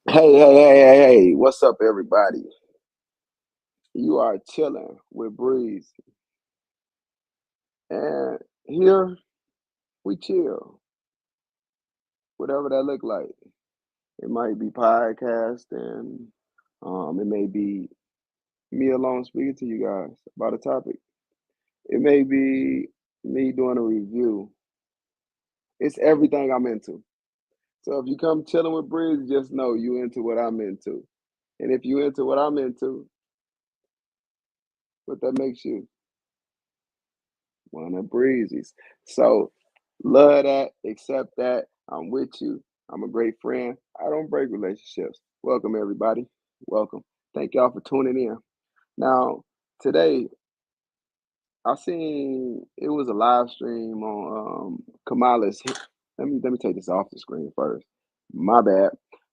Hey, what's up, everybody? You are chilling with Breeze, and here we chill, whatever that look like. It might be podcast, and it may be me alone speaking to you guys about a topic. It may be me doing a review. It's everything I'm into. So if you come chilling with Breeze, just know you into what I'm into. And if you into what I'm into, what that makes you one of Breezy's. So love that, accept that. I'm with you. I'm a great friend. I don't break relationships. Welcome, everybody. Welcome. Thank y'all for tuning in. Now, today, I seen it was a live stream on Kamala's. Let me take this off the screen first. My bad.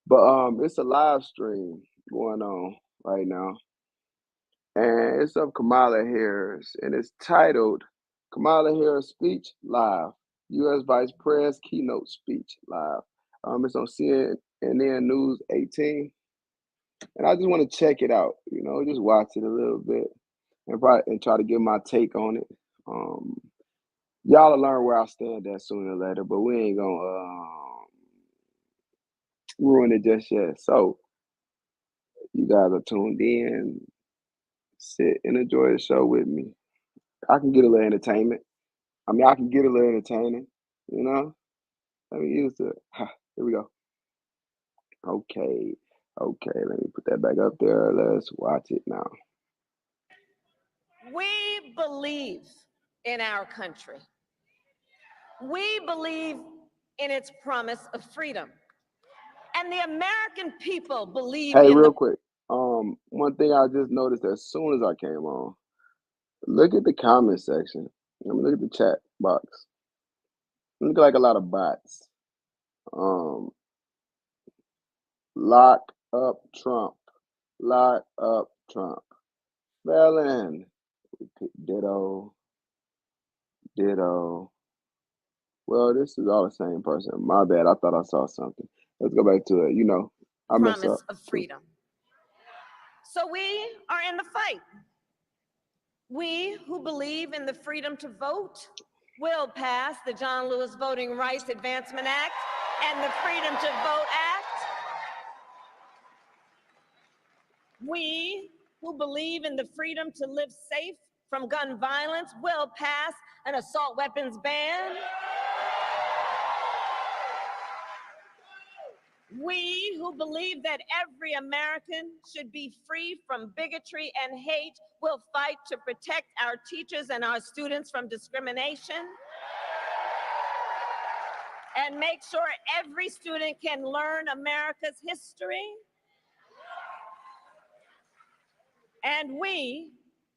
But it's a live stream going on right now, and it's of Kamala Harris, and it's titled "Kamala Harris Speech Live." U.S. Vice President's keynote speech live. It's on CNN News 18, and I just want to check it out. Just watch it a little bit and try to give my take on it. Um, y'all will learn where I stand at sooner or later, but we ain't gonna ruin it just yet. So you guys are tuned in. Sit and enjoy the show with me. I can get a little entertainment. I can get a little entertaining. You know, let me use it. Here we go. Okay. Okay, let me put that back up there. Let's watch it now. We believe in our country. We believe in its promise of freedom. And the American people believe Hey, in real the quick. One thing I just noticed as soon as I came on, look at the comment section. Look at the chat box. Look like a lot of bots. Um, lock up Trump. Lock up Trump. Felon. Ditto. Ditto. Well, this is all the same person. My bad. I thought I saw something. Let's go back to it. I mess promise up. of freedom. So we are in the fight. We who believe in the freedom to vote will pass the John Lewis Voting Rights Advancement Act and the Freedom to Vote Act. We who believe in the freedom to live safe from gun violence will pass an assault weapons ban. We who believe that every American should be free from bigotry and hate will fight to protect our teachers and our students from discrimination and make sure every student can learn America's history. And we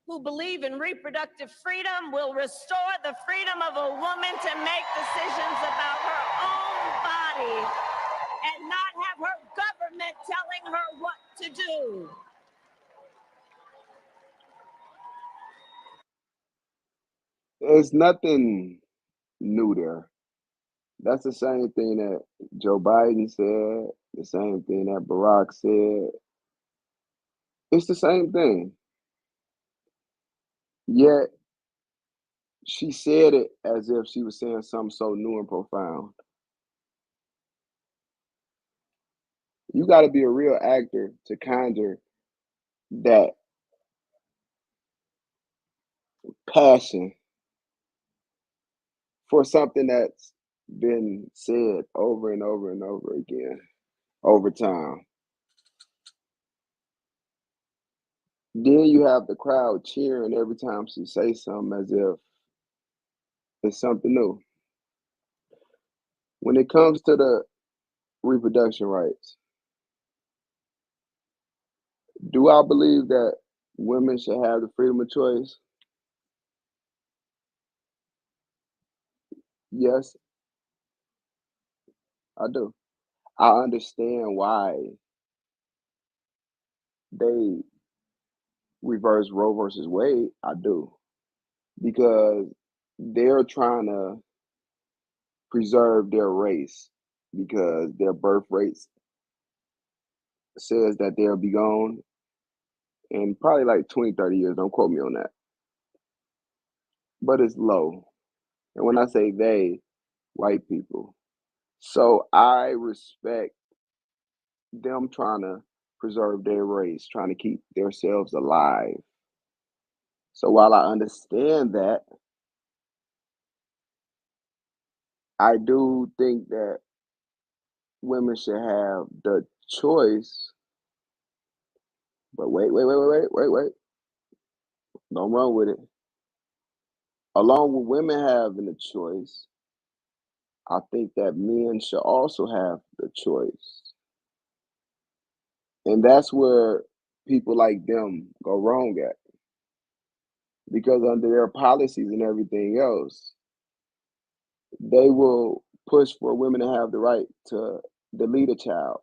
who believe in reproductive freedom will restore the freedom of a woman to make decisions about her own body and not have her government telling her what to do. There's nothing new there. That's the same thing that Joe Biden said, the same thing that Barack said. It's the same thing. Yet she said it as if she was saying something so new and profound. You got to be a real actor to conjure that passion for something that's been said over and over and over again over time. Then you have the crowd cheering every time she says something as if it's something new. When it comes to the reproduction rights, do I believe that women should have the freedom of choice? Yes, I do. I understand why they reverse Roe versus Wade. I do. Because they're trying to preserve their race because their birth rates says that they'll be gone in probably like 20, 30 years. Don't quote me on that. But it's low. And when I say they, white people. So I respect them trying to preserve their race, trying to keep themselves alive. So while I understand that, I do think that women should have the choice. But wait. Don't run with it. Along with women having the choice, I think that men should also have the choice. And that's where people like them go wrong at. Because under their policies and everything else, they will push for women to have the right to delete a child.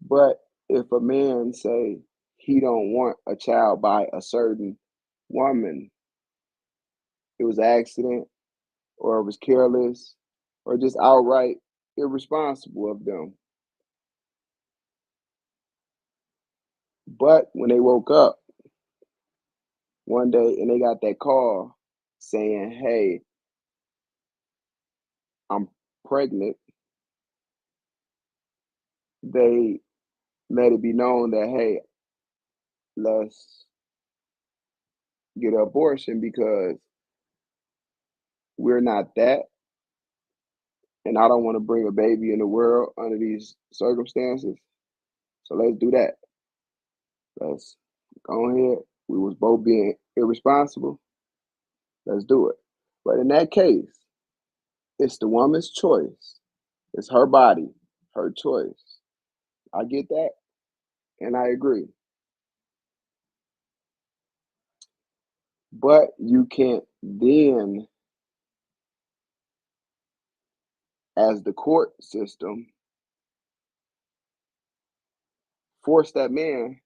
But if a man say he don't want a child by a certain woman, it was an accident or it was careless or just outright irresponsible of them. But when they woke up one day and they got that call saying, "Hey, I'm pregnant," they let it be known that, "Hey, let's get an abortion because we're not that, and I don't want to bring a baby in the world under these circumstances. So let's do that. Let's go ahead. We was both being irresponsible. Let's do it." But in that case, it's the woman's choice. It's her body, her choice. I get that, and I agree. But you can't then, as the court system, force that man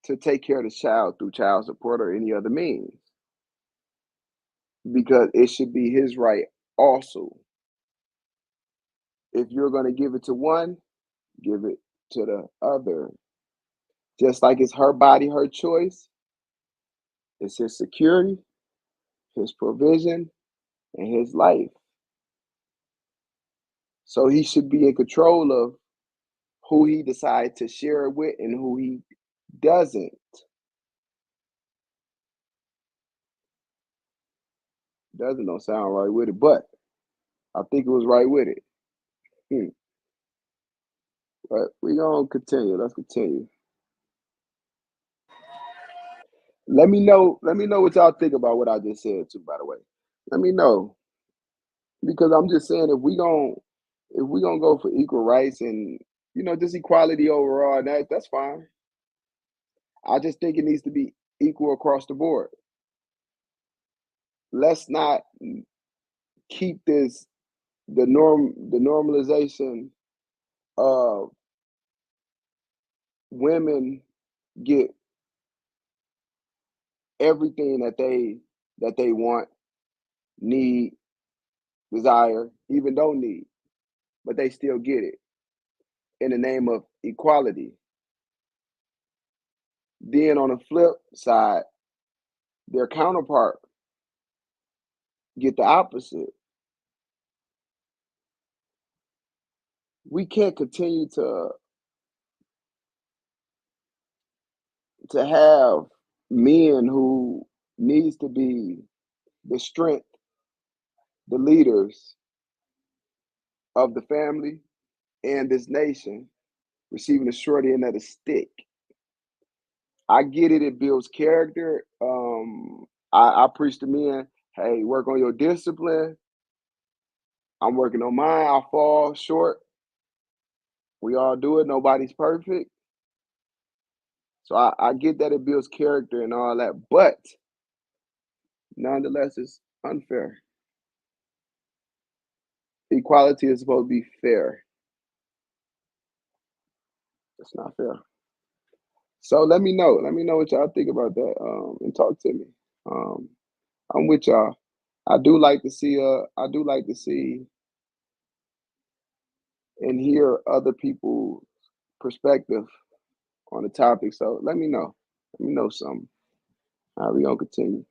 to take care of the child through child support or any other means because it should be his right also. If you're going to give it to one, give it to the other. Just like it's her body, her choice, it's his security, his provision, and his life. So he should be in control of who he decides to share it with and who he doesn't. Doesn't don't sound right with it, but I think it was right with it. Hmm. But we gonna continue. Let's continue. Let me know. Let me know what y'all think about what I just said too. By the way, let me know because I'm just saying if we gonna go for equal rights and just equality overall, that's fine. I just think it needs to be equal across the board. Let's not keep this the normalization of women get everything that they want, need, desire, even don't need, but they still get it in the name of equality. Then on the flip side, their counterpart get the opposite. We can't continue to have men who needs to be the strength, the leaders of the family and this nation receiving the short end of the stick. I get it, it builds character. I preach to men, hey, work on your discipline. I'm working on mine. I fall short. We all do it. Nobody's perfect. So I get that it builds character and all that, but nonetheless, it's unfair. Equality is supposed to be fair. It's not fair. So let me know. Let me know what y'all think about that. And talk to me. Um, I'm with y'all. I do like to see and hear other people's perspective on the topic. So let me know. Let me know something. How we gonna continue?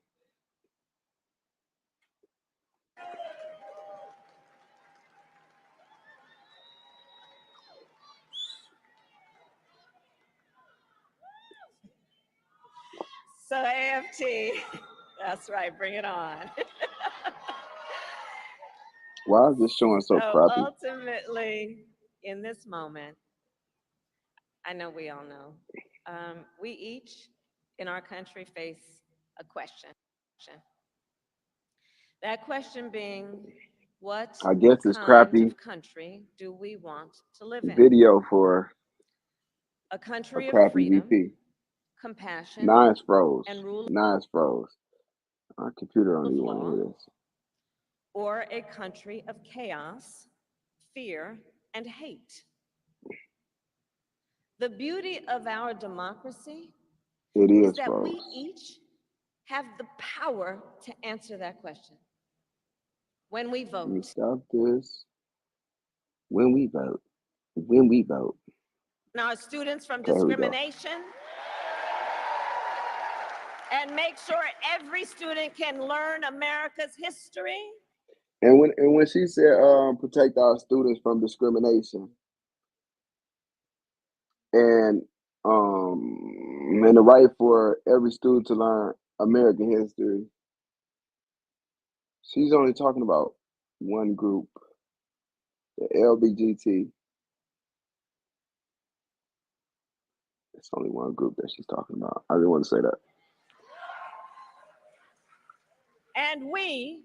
So AFT, that's right, bring it on. Why is this showing so So crappy? ultimately, in this moment, I know we all know, we each in our country face a question. That question being, what I guess it's kind crappy of country do we want to live in? video for A a country of crappy freedom, VP. compassion, Now it's froze. and rule Now it's froze. Our computer don't of even want to law, hear this. or a country of chaos, fear, and hate? The beauty of our democracy It is is that we froze. each have the power to answer that question when we Let me vote. stop this. When we vote. When we vote. Our students from Okay, here we go. discrimination, and make sure every student can learn America's history. And when she said protect our students from discrimination and and the right for every student to learn American history, she's only talking about one group, the LBGT. It's only one group that she's talking about. I didn't want to say that. And we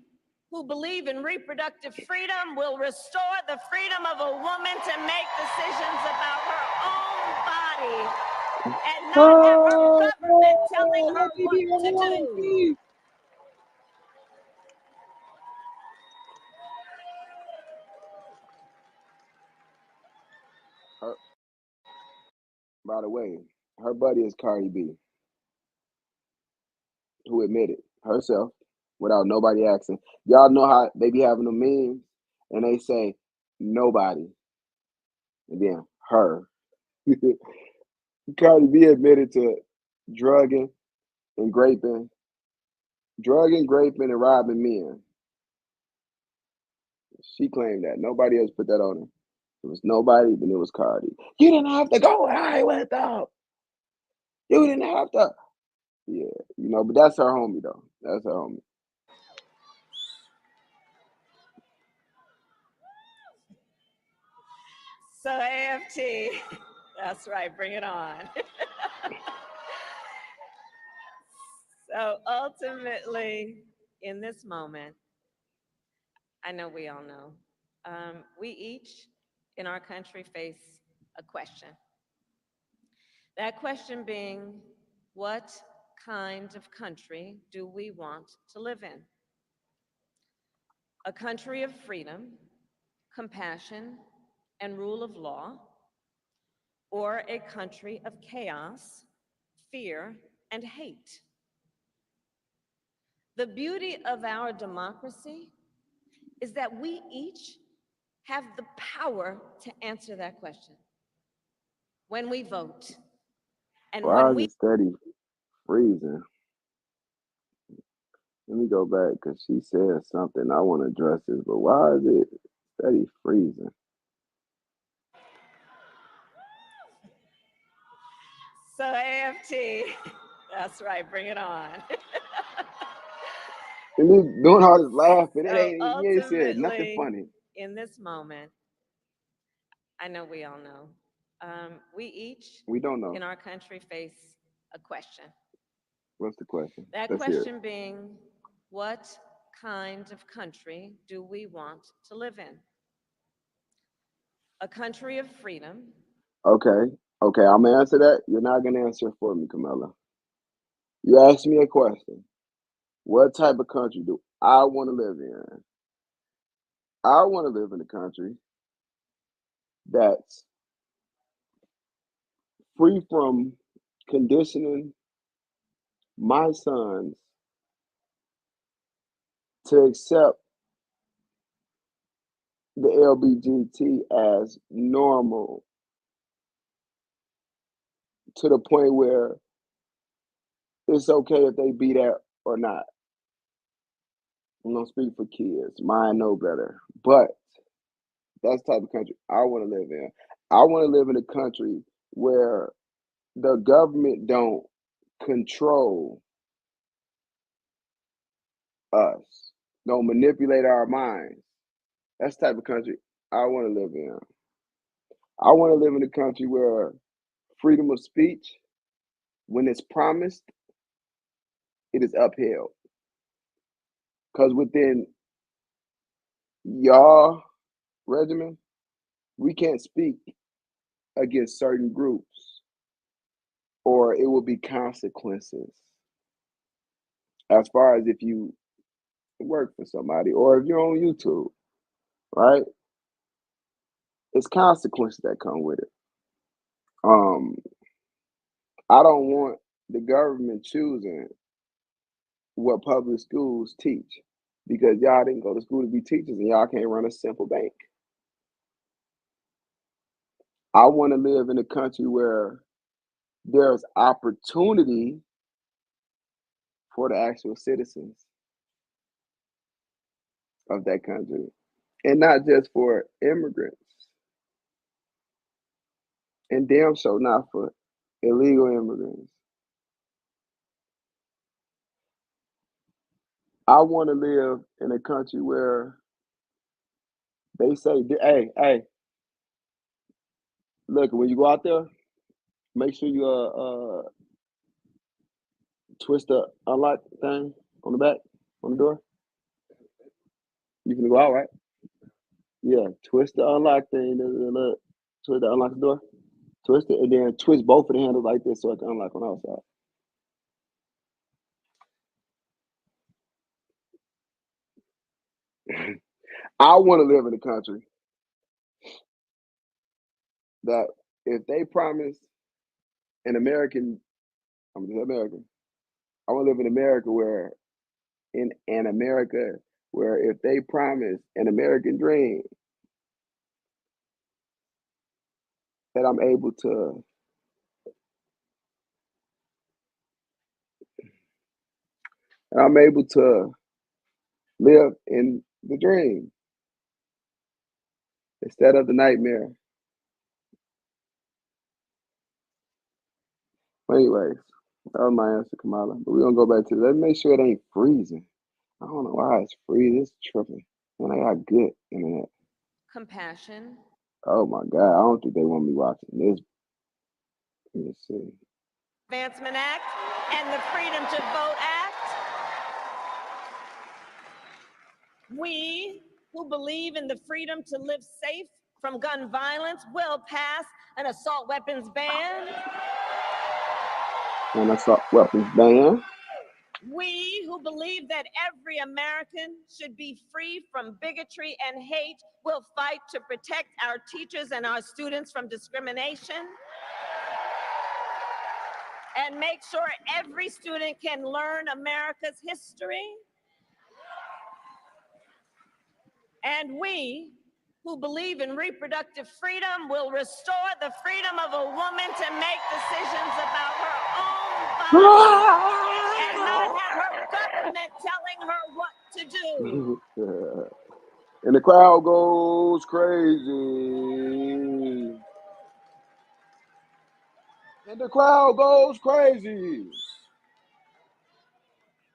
who believe in reproductive freedom will restore the freedom of a woman to make decisions about her own body and not have her government telling her what to do. Her, by the way, her buddy is Cardi B, who admitted herself without nobody asking. Y'all know how they be having the memes and they say nobody and then her. Cardi B admitted to drugging and drugging, and robbing men. She claimed that nobody else put that on her. It was nobody, then it was Cardi. You didn't have to go where I went though. You didn't have to. Yeah, but that's her homie though. That's her homie. So AFT, that's right, bring it on. So ultimately, in this moment, I know we all know, we each in our country face a question. That question being, what kind of country do we want to live in? A country of freedom, compassion, and rule of law, or a country of chaos, fear, and hate? The beauty of our democracy is that we each have the power to answer that question when we vote. And Why when is we it steady freezing? Let me go back because she said something. I want to address this, but why is it steady freezing? So AFT, that's right, bring it on. And then doing all this laughing, So you ain't said nothing ultimately, funny. in this moment, I know we all know, we each We don't know. in our country face a question. What's the question? That Let's hear it. question being, what kind of country do we want to live in? A country of freedom. Okay. Okay, I'm gonna answer that. You're not gonna answer it for me, Camilla. You asked me a question. What type of country do I want to live in? I want to live in a country that's free from conditioning my sons to accept the LBGT as normal to the point where it's okay if they be there or not. I'm gonna speak for kids. Mine know better. But that's the type of country I want to live in. I want to live in a country where the government don't control us, don't manipulate our minds. That's the type of country I want to live in. I want to live in a country where freedom of speech, when it's promised, it is upheld. Because within y'all regimen, we can't speak against certain groups or it will be consequences as far as if you work for somebody or if you're on YouTube, right? It's consequences that come with it. Um, I don't want the government choosing what public schools teach because y'all didn't go to school to be teachers and y'all can't run a simple bank. I want to live in a country where there's opportunity for the actual citizens of that country and not just for immigrants and damn sure not for illegal immigrants. I want to live in a country where they say, hey, look, when you go out there, make sure you twist the unlock thing on the back on the door. You can go out, right? Yeah, twist the unlock thing. Twist the unlock the door. Twist it, and then twist both of the handles like this so it can unlock on the outside. I want to live in a country that if they promise an American, I'm just American. I want to live in America where in an America where if they promise an American dream, that I'm able to live in the dream instead of the nightmare. But anyways, that was my answer, Kamala. But we're gonna go back to let's make sure it ain't freezing. I don't know why it's freezing. It's tripping. And I got good internet. Compassion. Oh my God. I don't think they want me watching this. Let me see. Advancement Act and the Freedom to Vote Act. We who believe in the freedom to live safe from gun violence will pass an assault weapons ban. An assault weapons ban. We who believe that every American should be free from bigotry and hate will fight to protect our teachers and our students from discrimination and make sure every student can learn America's history. And we who believe in reproductive freedom will restore the freedom of a woman to make decisions about her own body and not have her government telling her what to do. And the crowd goes crazy. And the crowd goes crazy.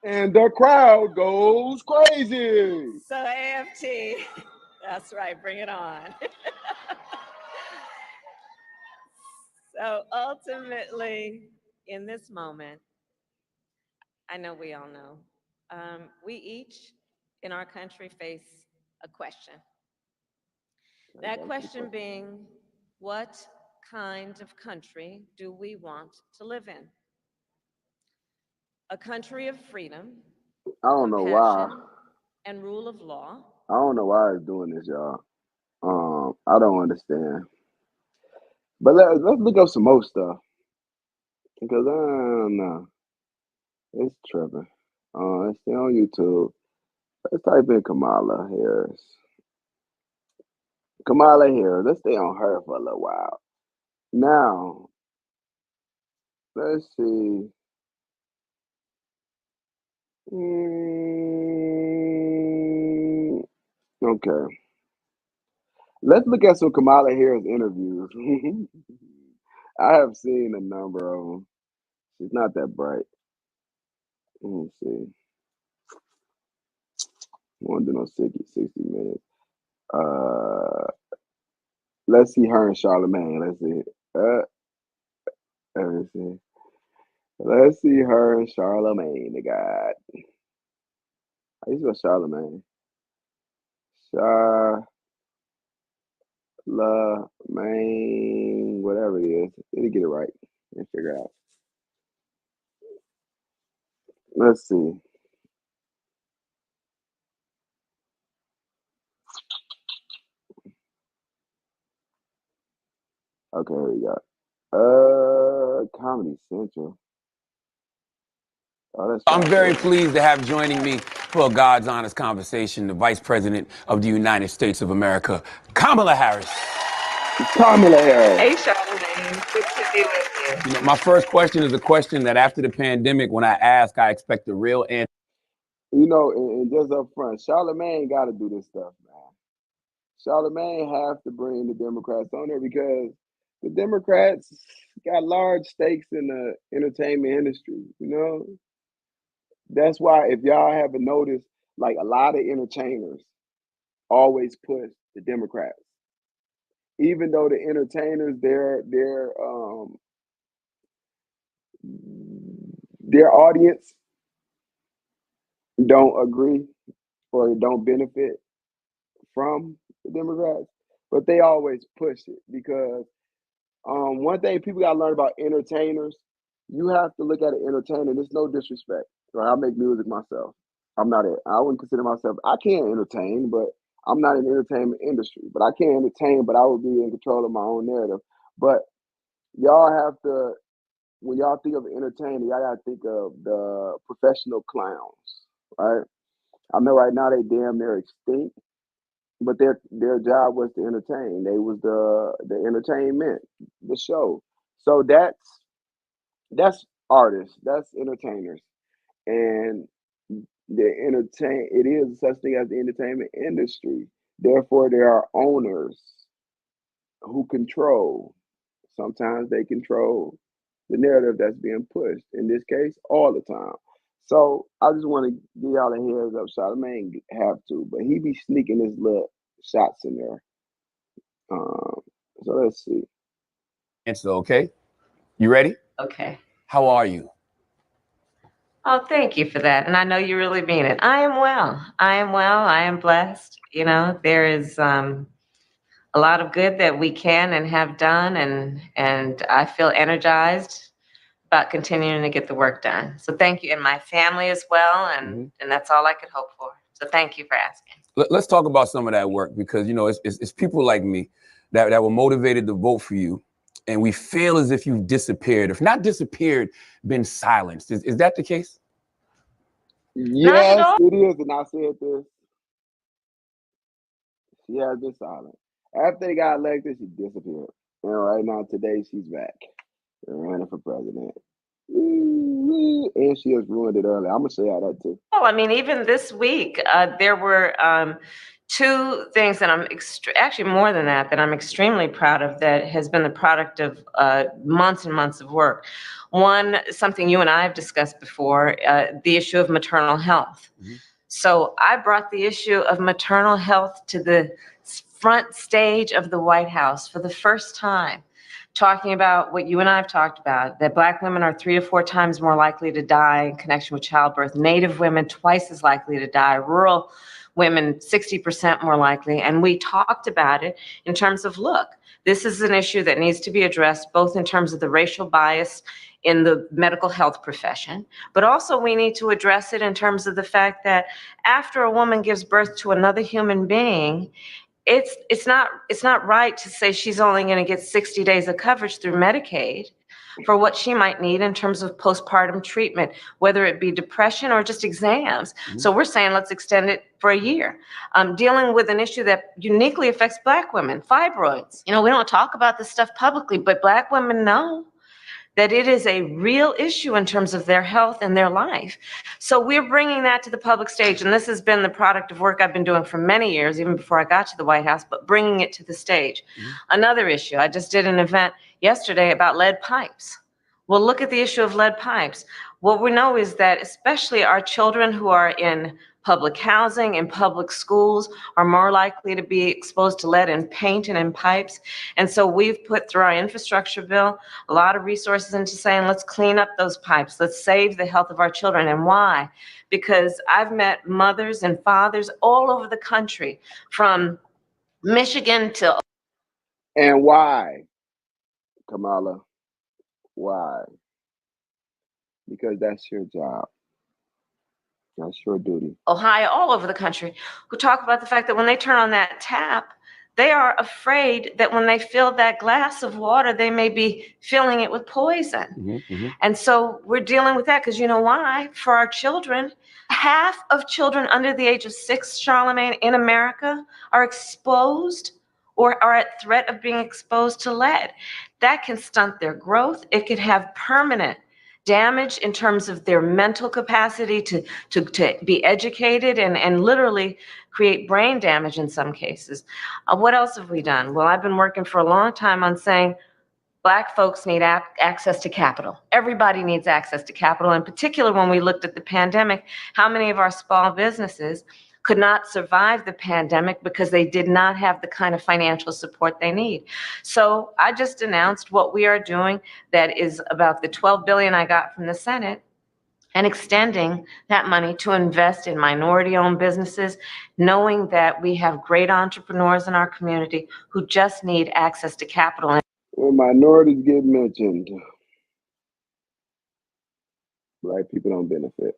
And the crowd goes crazy. So AFT, that's right, bring it on. So ultimately, in this moment, I know we all know, we each in our country face a question. That question being, what kind of country do we want to live in? A country of freedom, I don't know why. and rule of law. I don't know why it's doing this, y'all. I don't understand. But let's look up some more stuff because I don't know. It's tripping. Let's stay on YouTube. Let's type in Kamala Harris. Kamala Harris. Let's stay on her for a little while. Now, let's see. Okay. Let's look at some Kamala Harris interviews. I have seen a number of them. She's not that bright. Let me see. Won't do no 60 minutes. Uh, let's see her and Charlemagne. Let's see. Let me see. Let's see her and Charlemagne. The God. How you spell Charlemagne? Charlemagne, whatever it is. It'll get it right and figure it out. Let's see. Okay, here we go. Comedy Central. Oh, that's I'm very Fox. pleased to have joining me for a God's honest conversation, the Vice President of the United States of America, Kamala Harris. Kamala Harris. Hey, Charlemagne. Good to be with you. My first question is a question that after the pandemic, when I ask, I expect a real answer. You know, and just up front, Charlemagne got to do this stuff, man. Charlemagne have to bring the Democrats on there because the Democrats got large stakes in the entertainment industry. You know, that's why if y'all haven't noticed, like a lot of entertainers always push the Democrats, even though the entertainers their audience don't agree or don't benefit from the Democrats, but they always push it because one thing people gotta learn about entertainers, you have to look at an entertainer. There's no disrespect. Right? I make music myself. I'm not it. I wouldn't consider myself. I can't entertain, but I'm not in the entertainment industry. But I can entertain, but I would be in control of my own narrative. But y'all have to, when y'all think of entertainer, y'all gotta think of the professional clowns, right? I know right now they damn near extinct, but their job was to entertain. They was the entertainment, the show. So that's artists, that's entertainers, and it is such thing as the entertainment industry. Therefore, there are owners who control. Sometimes they control the narrative that's being pushed. In this case, all the time. So I just want to give y'all a heads up. Charlamagne have to, but he be sneaking his little shots in there. So let's see. Answer, okay? You ready? Okay. How are you? Oh, thank you for that. And I know you really mean it. I am well. I am well. I am blessed. You know, there is a lot of good that we can and have done, and I feel energized about continuing to get the work done. So thank you, and my family as well, and that's all I could hope for. So thank you for asking. Let's talk about some of that work because, you know, it's people like me that were motivated to vote for you, and we feel as if you've disappeared. If not disappeared, been silenced. Is that the case? Not at Yes, all. it is, and I said this. She has been silent. After they got elected, she disappeared. And right now, today, she's back and running for president. And she has ruined it early. I'm gonna show y'all that too. Oh, I mean, even this week, there were two things that actually more than that I'm extremely proud of that has been the product of months and months of work. One, something you and I have discussed before, the issue of maternal health. So I brought the issue of maternal health to the front stage of the White House for the first time, talking about what you and I have talked about, that Black women are 3 to 4 times more likely to die in connection with childbirth, Native women twice as likely to die, rural women 60% more likely. And we talked about it in terms of, look, this is an issue that needs to be addressed both in terms of the racial bias in the medical health profession, but also we need to address it in terms of the fact that after a woman gives birth to another human being, it's not right to say she's only going to get 60 days of coverage through Medicaid, for what she might need in terms of postpartum treatment, whether it be depression or just exams. So we're saying let's extend it for a year. Dealing with an issue that uniquely affects Black women, fibroids. You know, we don't talk about this stuff publicly, but Black women know that it is a real issue in terms of their health and their life. So we're bringing that to the public stage, and this has been the product of work I've been doing for many years, even before I got to the White House, but bringing it to the stage. Another issue, I just did an event yesterday about lead pipes. Well, look at the issue of lead pipes. What we know is that especially our children who are in public housing and public schools are more likely to be exposed to lead in paint and in pipes. And so we've put through our infrastructure bill a lot of resources into saying, let's clean up those pipes. Let's save the health of our children. And why? Because I've met mothers and fathers all over the country, from Michigan to... And why, Kamala? Why? Because that's your job. That's your duty. Ohio, all over the country, who talk about the fact that when they turn on that tap, they are afraid that when they fill that glass of water, they may be filling it with poison. And so we're dealing with that because you know why? For our children, half of children under the age of 6, Charlemagne, in America are exposed or are at threat of being exposed to lead. That can stunt their growth. It could have permanent damage in terms of their mental capacity to be educated and literally create brain damage in some cases. What else have we done? Well, I've been working for a long time on saying Black folks need access to capital. Everybody needs access to capital. In particular, when we looked at the pandemic, how many of our small businesses could not survive the pandemic because they did not have the kind of financial support they need. So I just announced what we are doing that is about the $12 billion I got from the Senate, and extending that money to invest in minority-owned businesses, knowing that we have great entrepreneurs in our community who just need access to capital. When minorities get mentioned, Black people don't benefit.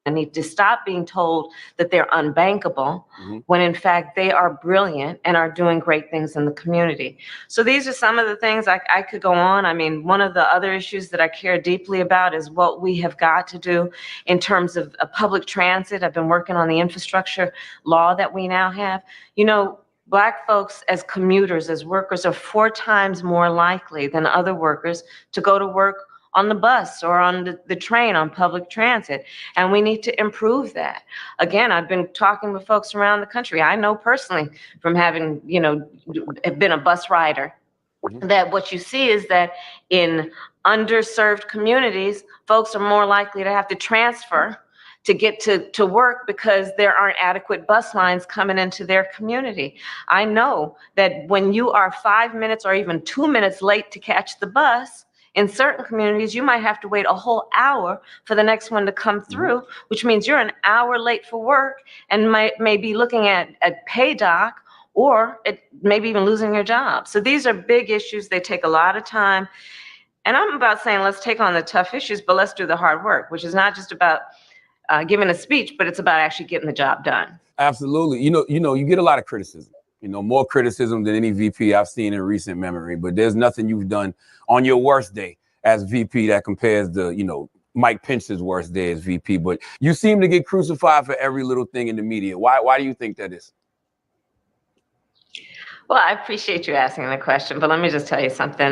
And need to stop being told that they're unbankable when in fact they are brilliant and are doing great things in the community. So these are some of the things I could go on. I mean, one of the other issues that I care deeply about is what we have got to do in terms of public transit. I've been working on the infrastructure law that we now have. You know, Black folks as commuters, as workers, are 4 times more likely than other workers to go to work on the bus or on the train, on public transit. And we need to improve that. Again, I've been talking with folks around the country. I know personally from having, you know, been a bus rider, that what you see is that in underserved communities, folks are more likely to have to transfer to get to work because there aren't adequate bus lines coming into their community. I know that when you are 5 minutes or even 2 minutes late to catch the bus, in certain communities, you might have to wait a whole hour for the next one to come through, which means you're an hour late for work and may be looking at pay dock or maybe even losing your job. So these are big issues. They take a lot of time. And I'm about saying, let's take on the tough issues, but let's do the hard work, which is not just about giving a speech, but it's about actually getting the job done. Absolutely. You know, you get a lot of criticism. You know, more criticism than any VP I've seen in recent memory, but there's nothing you've done on your worst day as VP that compares to, you know, Mike Pence's worst day as VP, but you seem to get crucified for every little thing in the media. Why do you think that is? Well, I appreciate you asking the question, but let me just tell you something.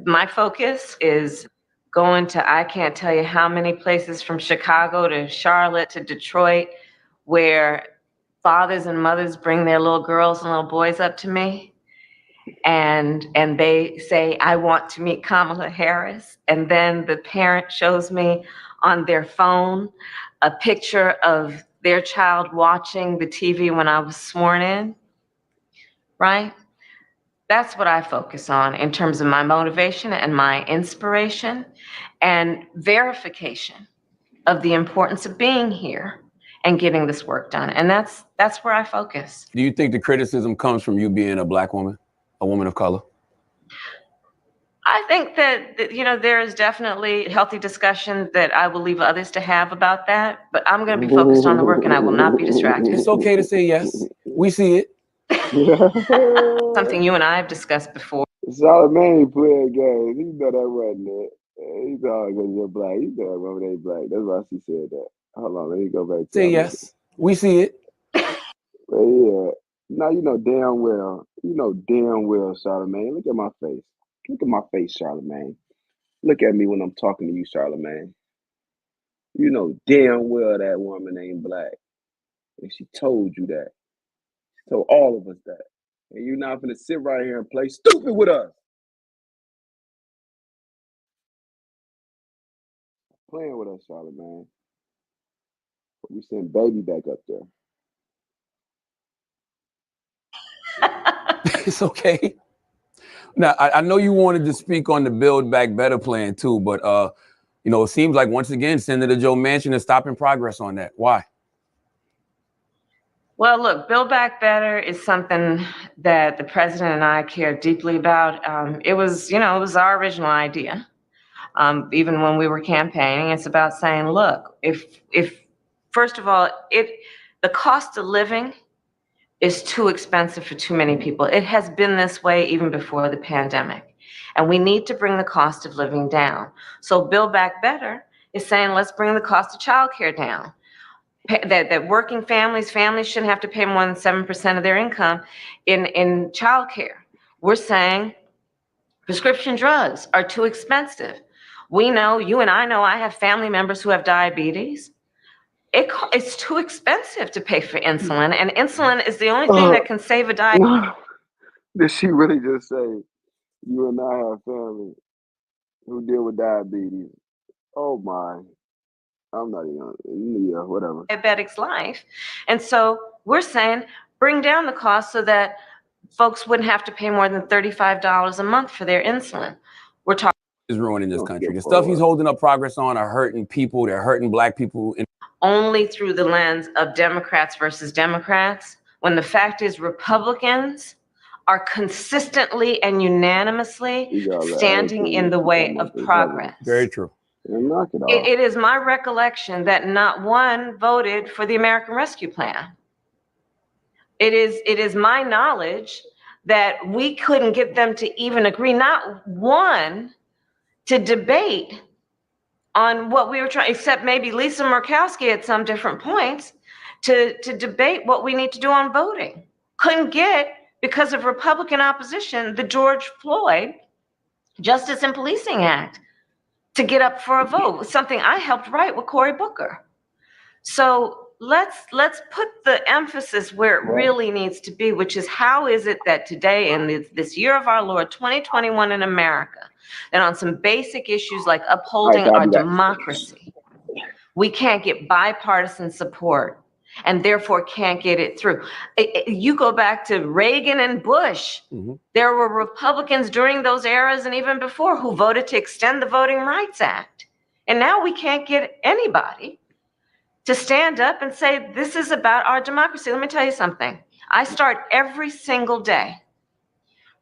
My focus is going to, I can't tell you how many places from Chicago to Charlotte to Detroit where fathers and mothers bring their little girls and little boys up to me and they say, I want to meet Kamala Harris. And then the parent shows me on their phone a picture of their child watching the TV when I was sworn in, right? That's what I focus on in terms of my motivation and my inspiration and verification of the importance of being here and getting this work done. And that's where I focus. Do you think the criticism comes from you being a Black woman, a woman of color? I think that, you know, there is definitely healthy discussion that I will leave others to have about that, but I'm going to be focused on the work and I will not be distracted. It's okay to say yes. We see it. Something you and I have discussed before. Charlamagne playing games. He know that wasn't it. He thought because you're black. He know that woman ain't black. That's why she said that. Hold on, let me go back to Say it. yes. We see it. But yeah. Now you know damn well. You know damn well, Charlamagne. Look at my face. Look at my face, Charlamagne. Look at me when I'm talking to you, Charlamagne. You know damn well that woman ain't black. And she told you that. She told all of us that. And you're not gonna sit right here and play stupid with us. Playing with us, Charlamagne. But we send baby back up there. It's okay. Now, I know you wanted to speak on the Build Back Better plan too, but you know, it seems like once again, Senator Joe Manchin is stopping progress on that. Why? Well, look, Build Back Better is something that the president and I care deeply about. It was our original idea. Even when we were campaigning, it's about saying, look, if first of all, the cost of living is too expensive for too many people. It has been this way even before the pandemic. And we need to bring the cost of living down. So Build Back Better is saying, let's bring the cost of childcare down. That working families shouldn't have to pay more than 7% of their income in childcare. We're saying prescription drugs are too expensive. We know, you and I know, I have family members who have diabetes. It's too expensive to pay for insulin, and insulin is the only thing that can save a diabetes. Did she really just say, you and I have family who deal with diabetes? Oh my. I'm not even, yeah, whatever. Diabetic's life. And so we're saying bring down the cost so that folks wouldn't have to pay more than $35 a month for their insulin. We're talking is ruining this country. The stuff he's holding up progress on are hurting people. They're hurting black people. Only through the lens of Democrats versus Democrats, when the fact is Republicans are consistently and unanimously standing in the way of progress. Very true. Knock it off. It is my recollection that not one voted for the American Rescue Plan. It is my knowledge that we couldn't get them to even agree, not one, to debate on what we were trying, except maybe Lisa Murkowski at some different points, to debate what we need to do on voting. Couldn't get, because of Republican opposition, the George Floyd Justice and Policing Act to get up for a vote, something I helped write with Cory Booker. So let's put the emphasis where it really needs to be, which is how is it that today in this year of our Lord 2021 in America, that on some basic issues like upholding our democracy, we can't get bipartisan support and therefore can't get it through. You go back to Reagan and Bush. There were Republicans during those eras and even before who voted to extend the Voting Rights Act. And now we can't get anybody to stand up and say, this is about our democracy. Let me tell you something. I start every single day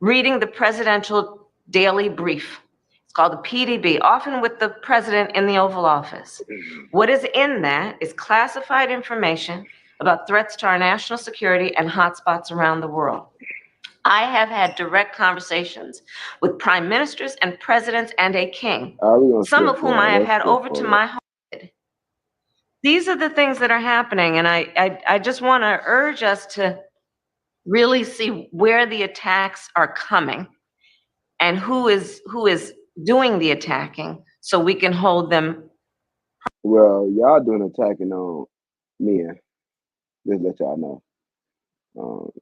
reading the presidential daily brief. It's called the PDB, often with the president in the Oval Office. What is in that is classified information about threats to our national security and hotspots around the world. I have had direct conversations with prime ministers and presidents and a king, some of whom I have had over to my home. These are the things that are happening, and I just want to urge us to really see where the attacks are coming and who is doing the attacking, so we can hold them. Well, y'all doing attacking on men. Just let y'all know.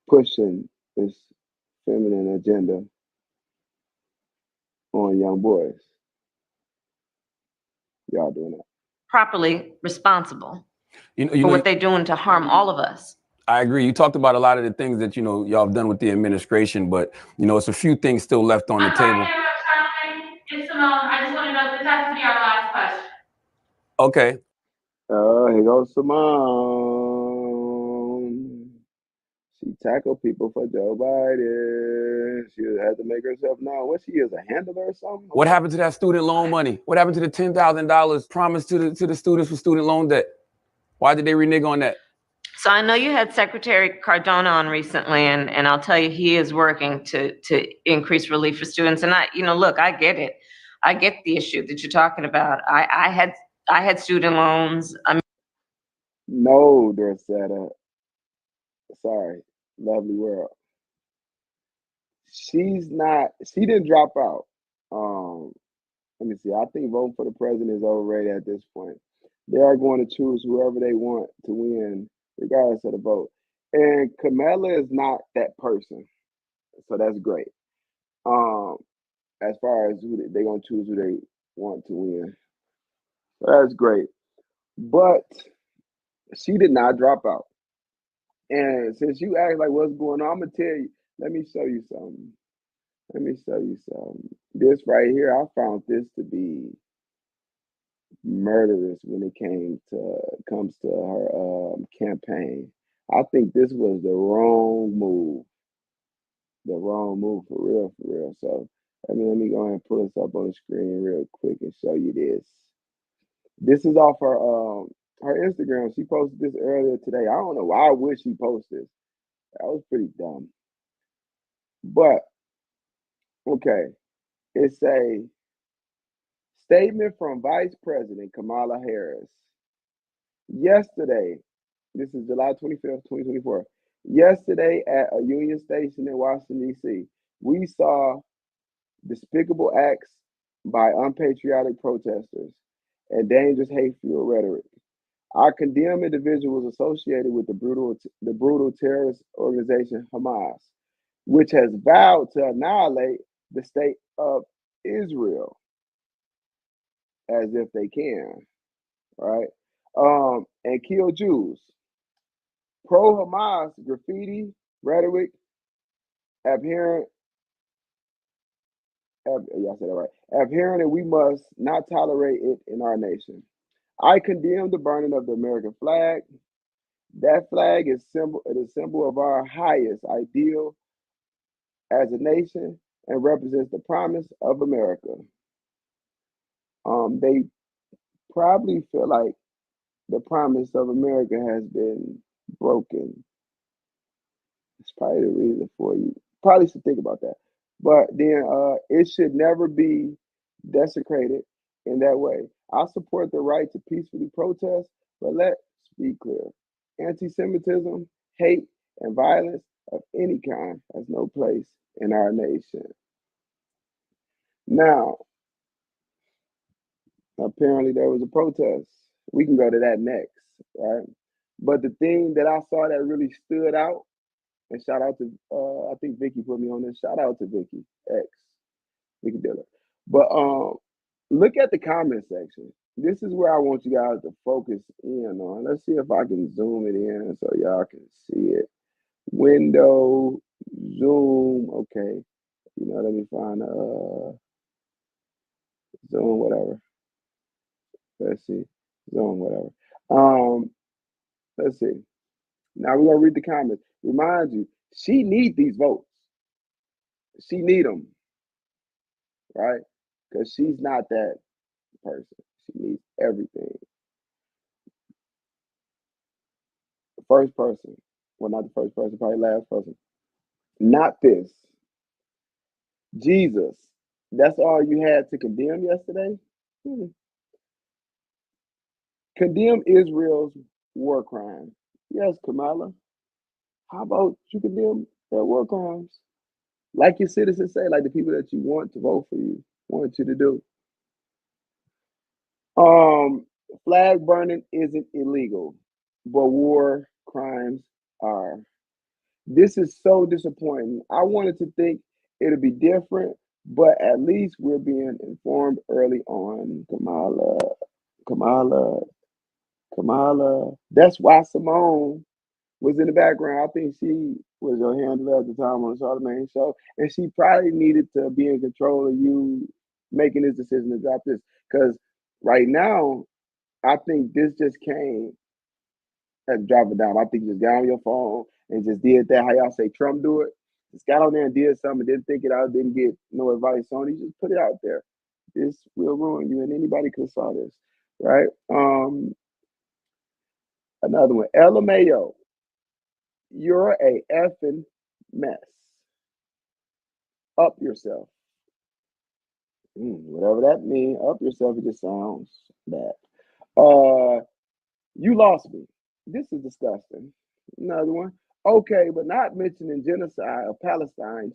Pushing this feminine agenda on young boys. Y'all doing that. Properly responsible for what they're doing to harm all of us. I agree. You talked about a lot of the things that, y'all have done with the administration, but, it's a few things still left on the table. It's Simone. I just want to know if this has to be our last question. Okay. Here goes Simone. She tackled people for Joe Biden. She had to make herself known. What she is, a handler or something? What happened to that student loan money? What happened to the $10,000 promised to the students for student loan debt? Why did they renege on that? So I know you had Secretary Cardona on recently, and I'll tell you, he is working to increase relief for students. And look, I get it. I get the issue that you're talking about. I had student loans. I mean, No, Dorcetta. Sorry, lovely world. She didn't drop out. Um, Let me see. I think voting for the president is overrated at this point. They are going to choose whoever they want to win, regardless of the vote. And Kamala is not that person, so that's great. Um, as far as they're gonna choose who they want to win, so that's great. But she did not drop out. And since you asked like what's going on, I'm gonna tell you. Let me show you something. Let me show you something. This right here, I found this to be murderous when it comes to her campaign. I think this was the wrong move. The wrong move for real, for real. So let me go ahead and pull this up on the screen real quick and show you this. This is off her Instagram. She posted this earlier today. I don't know why I wish she posted this. That was pretty dumb. But okay, it's a statement from Vice President Kamala Harris. Yesterday, this is July 25th, 2024. Yesterday at a Union Station in Washington, D.C., we saw despicable acts by unpatriotic protesters and dangerous hate-fueled rhetoric. I condemn individuals associated with the brutal terrorist organization Hamas, which has vowed to annihilate the state of Israel as if they can, right? And kill Jews. Pro-Hamas graffiti rhetoric adherent, y'all said that right, adherent, and we must not tolerate it in our nation. I condemn the burning of the American flag. That flag is a symbol of our highest ideal as a nation and represents the promise of America. They probably feel like the promise of America has been broken. It's probably the reason for you. Probably should think about that. But then it should never be desecrated in that way. I support the right to peacefully protest, but let's be clear. Anti-Semitism, hate, and violence of any kind has no place in our nation. Now, apparently there was a protest. We can go to that next, right? But the thing that I saw that really stood out, and shout out to I think Vicky put me on this. Shout out to Vicky X, Vicky Diller. But look at the comment section. This is where I want you guys to focus in on. Let's see if I can zoom it in so y'all can see it. Window, zoom, okay. Let me find zoom, whatever. Let's see. Zoom, whatever. Let's see. Now we're gonna read the comments. Remind you, she need these votes. She need them, right? Because she's not that person. She needs everything. The first person. Well, not the first person, probably last person. Not this. Jesus. That's all you had to condemn yesterday? Condemn Israel's war crimes. Yes, Kamala. How about you condemn their war crimes? Like your citizens say, like the people that you want to vote for you want you to do. Flag burning isn't illegal, but war crimes are. This is so disappointing. I wanted to think it'll be different, but at least we're being informed early on. Kamala. That's why Simone was in the background. I think she was your handler at the time on the Charlamagne show, and she probably needed to be in control of you making this decision to drop this. Because right now, I think this just came and drop it down. I think you just got on your phone and just did that. How y'all say Trump do it? Just got on there and did something, didn't think it out, didn't get no advice on it. Just put it out there. This will ruin you, and anybody could saw this, right? Another one, LMAO. You're a effing mess. Up yourself. Whatever that means, up yourself, it just sounds bad. You lost me. This is disgusting. Another one. Okay, but not mentioning genocide of Palestinian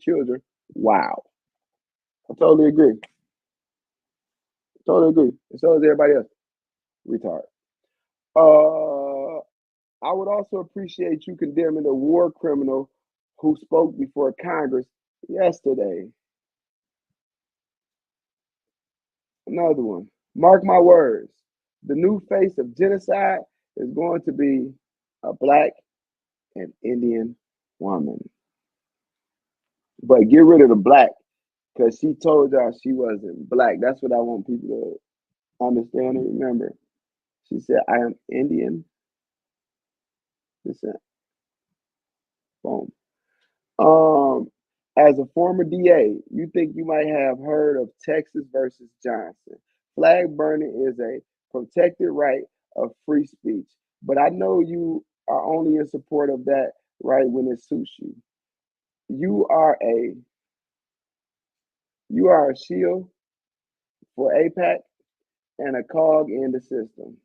children. Wow. I totally agree. Totally agree. And so is everybody else. Retard. I would also appreciate you condemning the war criminal who spoke before Congress yesterday. Another one. Mark my words. The new face of genocide is going to be a Black and Indian woman. But get rid of the Black because she told y'all she wasn't Black. That's what I want people to understand and remember. She said, I am Indian descent. Boom. As a former DA, you think you might have heard of Texas versus Johnson. Flag burning is a protected right of free speech, but I know you are only in support of that right when it suits you. You are a shield for APAC and a cog in the system.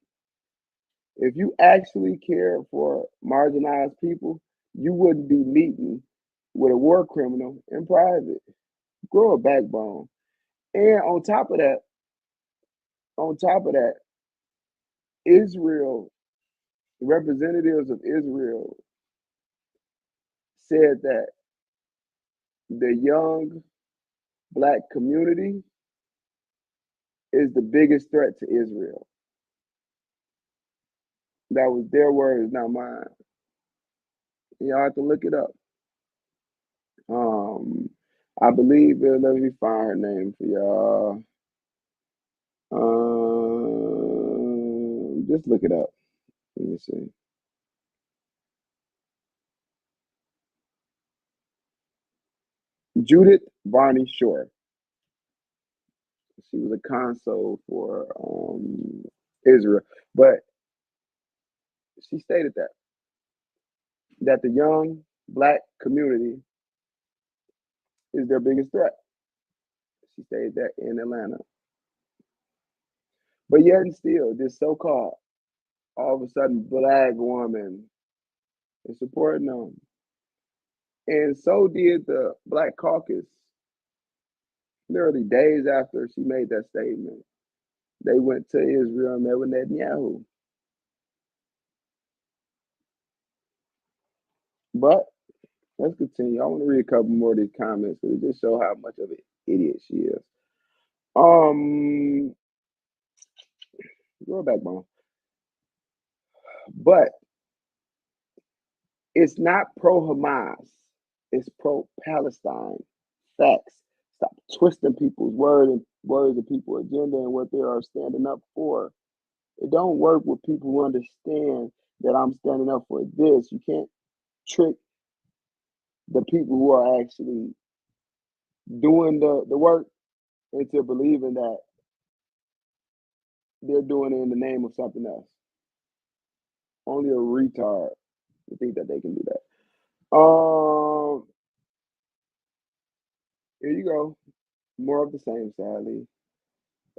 If you actually care for marginalized people, you wouldn't be meeting with a war criminal in private. Grow a backbone. And on top of that, Israel, representatives of Israel said that the young Black community is the biggest threat to Israel. That was their words, not mine. Y'all have to look it up. I believe it. Let me find her name for y'all. Just look it up. Let me see. Judith Barney Shore. She was a consul for Israel, but she stated that the young Black community is their biggest threat. She stated that in Atlanta. But yet and still, this so-called all of a sudden Black woman is supporting them. And so did the Black Caucus. Literally days after she made that statement, they went to Israel and met with Netanyahu. But let's continue. I want to read a couple more of these comments because it just show how much of an idiot she is. Grow a backbone. But it's not pro-Hamas. It's pro-Palestine. Facts. Stop twisting people's words of people's agenda and what they are standing up for. It don't work with people who understand that I'm standing up for this. You can't trick the people who are actually doing the work into believing that they're doing it in the name of something else. Only a retard would think that they can do that. Here you go. More of the same, sadly.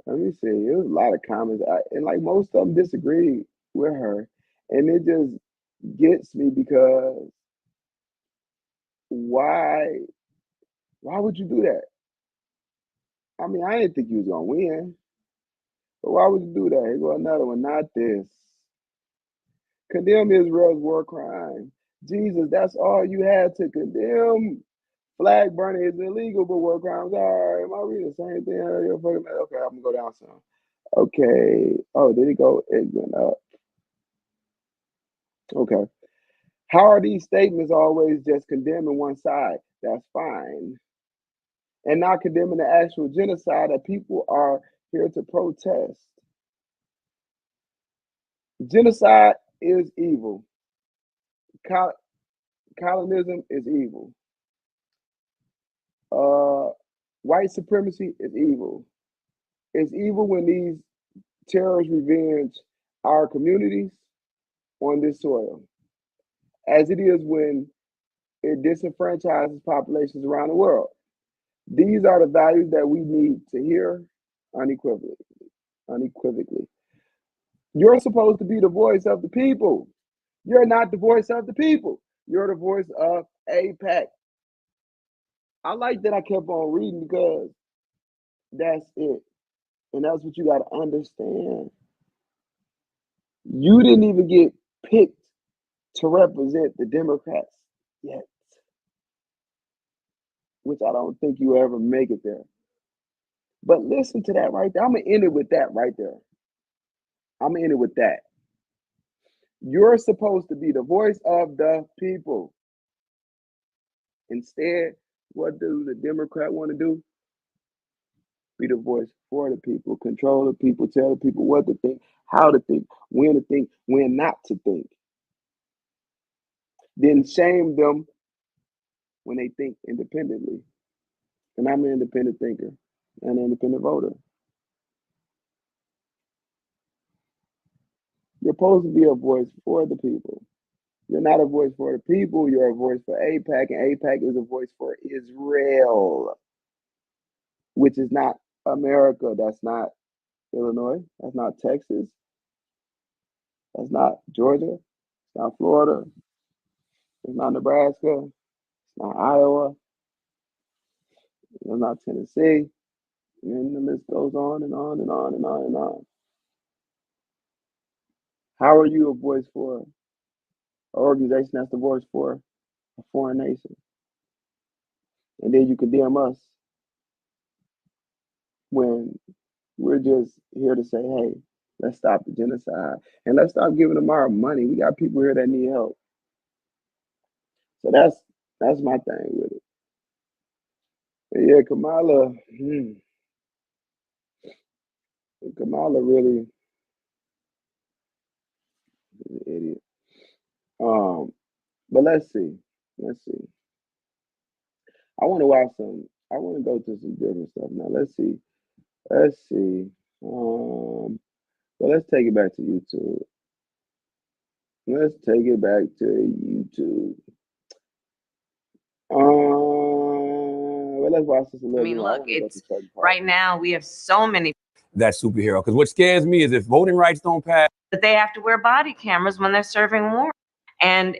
Let me see. There's a lot of comments, and like most of them disagree with her, and it just gets me because why would you do that? I mean, I didn't think you was gonna win, but why would you do that? Here go another one. Not this. Condemn Israel's war crime. Jesus, that's all you had to condemn. Flag burning is illegal, but war crimes are. Am I reading the same thing? Okay, I'm gonna go down some. Okay. Oh, did it go? It went up. Okay. How are these statements always just condemning one side? That's fine. And not condemning the actual genocide that people are here to protest. Genocide is evil. Colonialism is evil. White supremacy is evil. It's evil when these terrorists revenge our communities on this soil. as it is when it disenfranchises populations around the world. These are the values that we need to hear unequivocally. Unequivocally. You're supposed to be the voice of the people. You're not the voice of the people. You're the voice of AIPAC. I like that I kept on reading because that's it. And that's what you got to understand. You didn't even get picked to represent the Democrats yet, which I don't think you ever make it there. But listen to that right there. I'm going to end it with that right there. I'm going to end it with that. You're supposed to be the voice of the people. Instead, what do the Democrat want to do? Be the voice for the people, control the people, tell the people what to think, how to think, when not to think. Then shame them when they think independently. And I'm an independent thinker and an independent voter. You're supposed to be a voice for the people. You're not a voice for the people, you're a voice for AIPAC, and AIPAC is a voice for Israel, which is not America. That's not Illinois. That's not Texas. That's not Georgia. It's not Florida. It's not Nebraska. It's not Iowa. It's not Tennessee. And the list goes on and on and on and on and on. How are you a voice for an organization that's the voice for a foreign nation? And then you condemn us when we're just here to say, hey, let's stop the genocide and let's stop giving them our money. We got people here that need help. So that's my thing with it. But yeah, Kamala really is an idiot. But let's see. I want to go to some different stuff now. Let's see. Well, let's take it back to YouTube. Well, let's watch this a little bit. Look, it's right now we have so many that superhero. Because what scares me is if voting rights don't pass, that they have to wear body cameras when they're serving warrants. And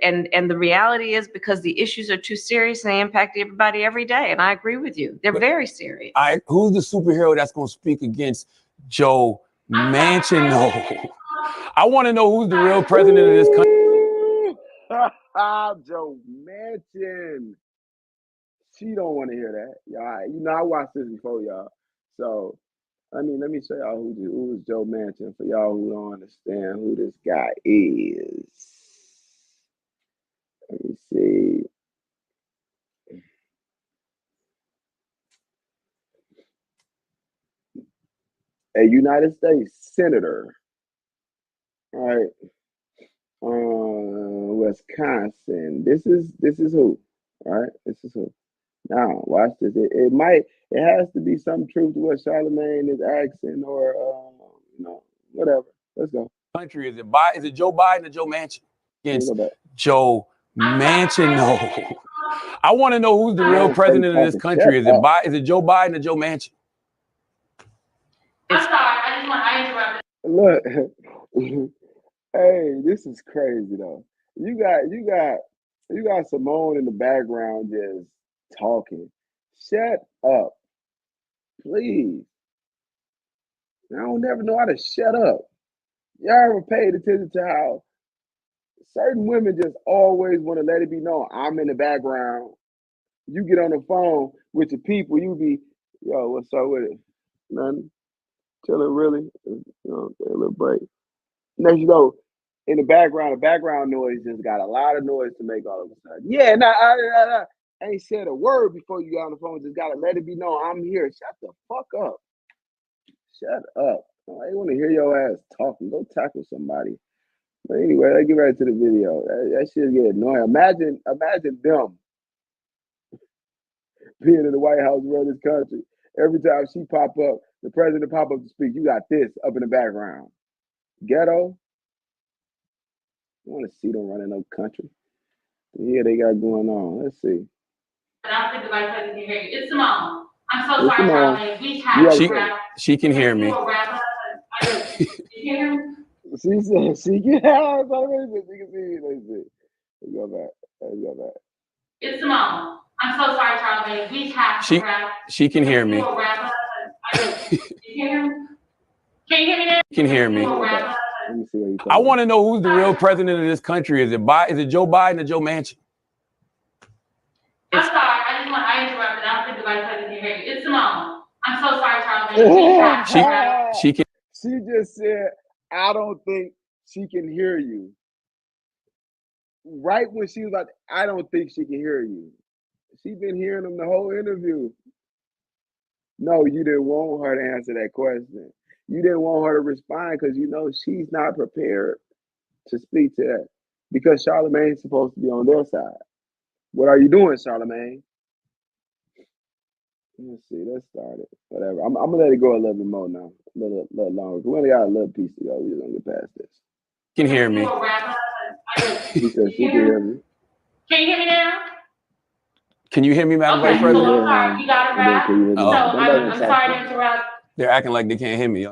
the reality is because the issues are too serious and they impact everybody every day. And I agree with you. They're very serious. Who's the superhero that's going to speak against Joe Manchin? No. I want to know who's the real president of this country. Joe Manchin. She don't want to hear that. Y'all, you know, I watched this before, y'all. So, I mean, let me show y'all who is Joe Manchin for y'all who don't understand who this guy is. Let me see. A United States Senator. All right. Wisconsin. This is who? All right. This is who. Now, watch this. It has to be some truth to what Charlemagne is asking or, whatever. Let's go. Country, is it Joe Biden or Joe Manchin? Against Joe Manchin, no. I want to know who's the real president of this country. Is it Joe Biden or Joe Manchin? I'm sorry, I interrupted. Look, hey, this is crazy though. You got Simone in the background just talking. Shut up, please. I don't never know how to shut up. Y'all ever paid attention to how certain women just always want to let it be known I'm in the background. You get on the phone with the people, you be, yo, what's up with it? Nothing. Chilling, really. You know, a little break. Next you go, in the background noise just got a lot of noise to make all of a sudden. Yeah, I ain't said a word before you got on the phone. Just gotta let it be known I'm here. Shut the fuck up. Shut up. I want to hear your ass talking. Go tackle somebody. But anyway, let's get right to the video. That shit get annoying. Imagine them being in the White House around this country. Every time she pop up, the president pop up to speak, you got this up in the background. Ghetto. I want to see them running no country. Yeah, they got going on. Let's see. But I don't think the vice president can hear you. It's Simone. I'm so It's sorry, Simone. Charlamagne. We You have gotta to say, wrap. She can hear me. We'll wrap up. You hear him? she said she can have something. She can see me. Let's see. Let's go back. Let's go back. It's Simone. I'm so sorry, Charlamagne. We have to wrap. She can hear me. We'll wrap up. You hear him? Can you hear me now? Can hear me. We'll wrap up. Let me see what he's I want to know who's the real president of this country. Is it Joe Biden or Joe Manchin? I'm sorry. I interrupted. I don't think the vice president can hear you. It's Simone. I'm so sorry, Charlamagne. We have to wrap. She can. She just said, I don't think she can hear you. Right when she was like, I don't think she can hear you. She been hearing them the whole interview. No, you didn't want her to answer that question. You didn't want her to respond because you know she's not prepared to speak to that. Because Charlamagne's supposed to be on their side. What are you doing, Charlamagne? Let's see, let's start it. Whatever. I'm gonna let it go a little bit more now. A little longer. We only got a little piece to go. We're gonna get past this. Can hear me. She said she can hear me. Can you hear me now? Can you hear me, Madam Vice So President? I'm sorry. You got it wrap. So I'm sorry to interrupt. They're acting like they can't hear me.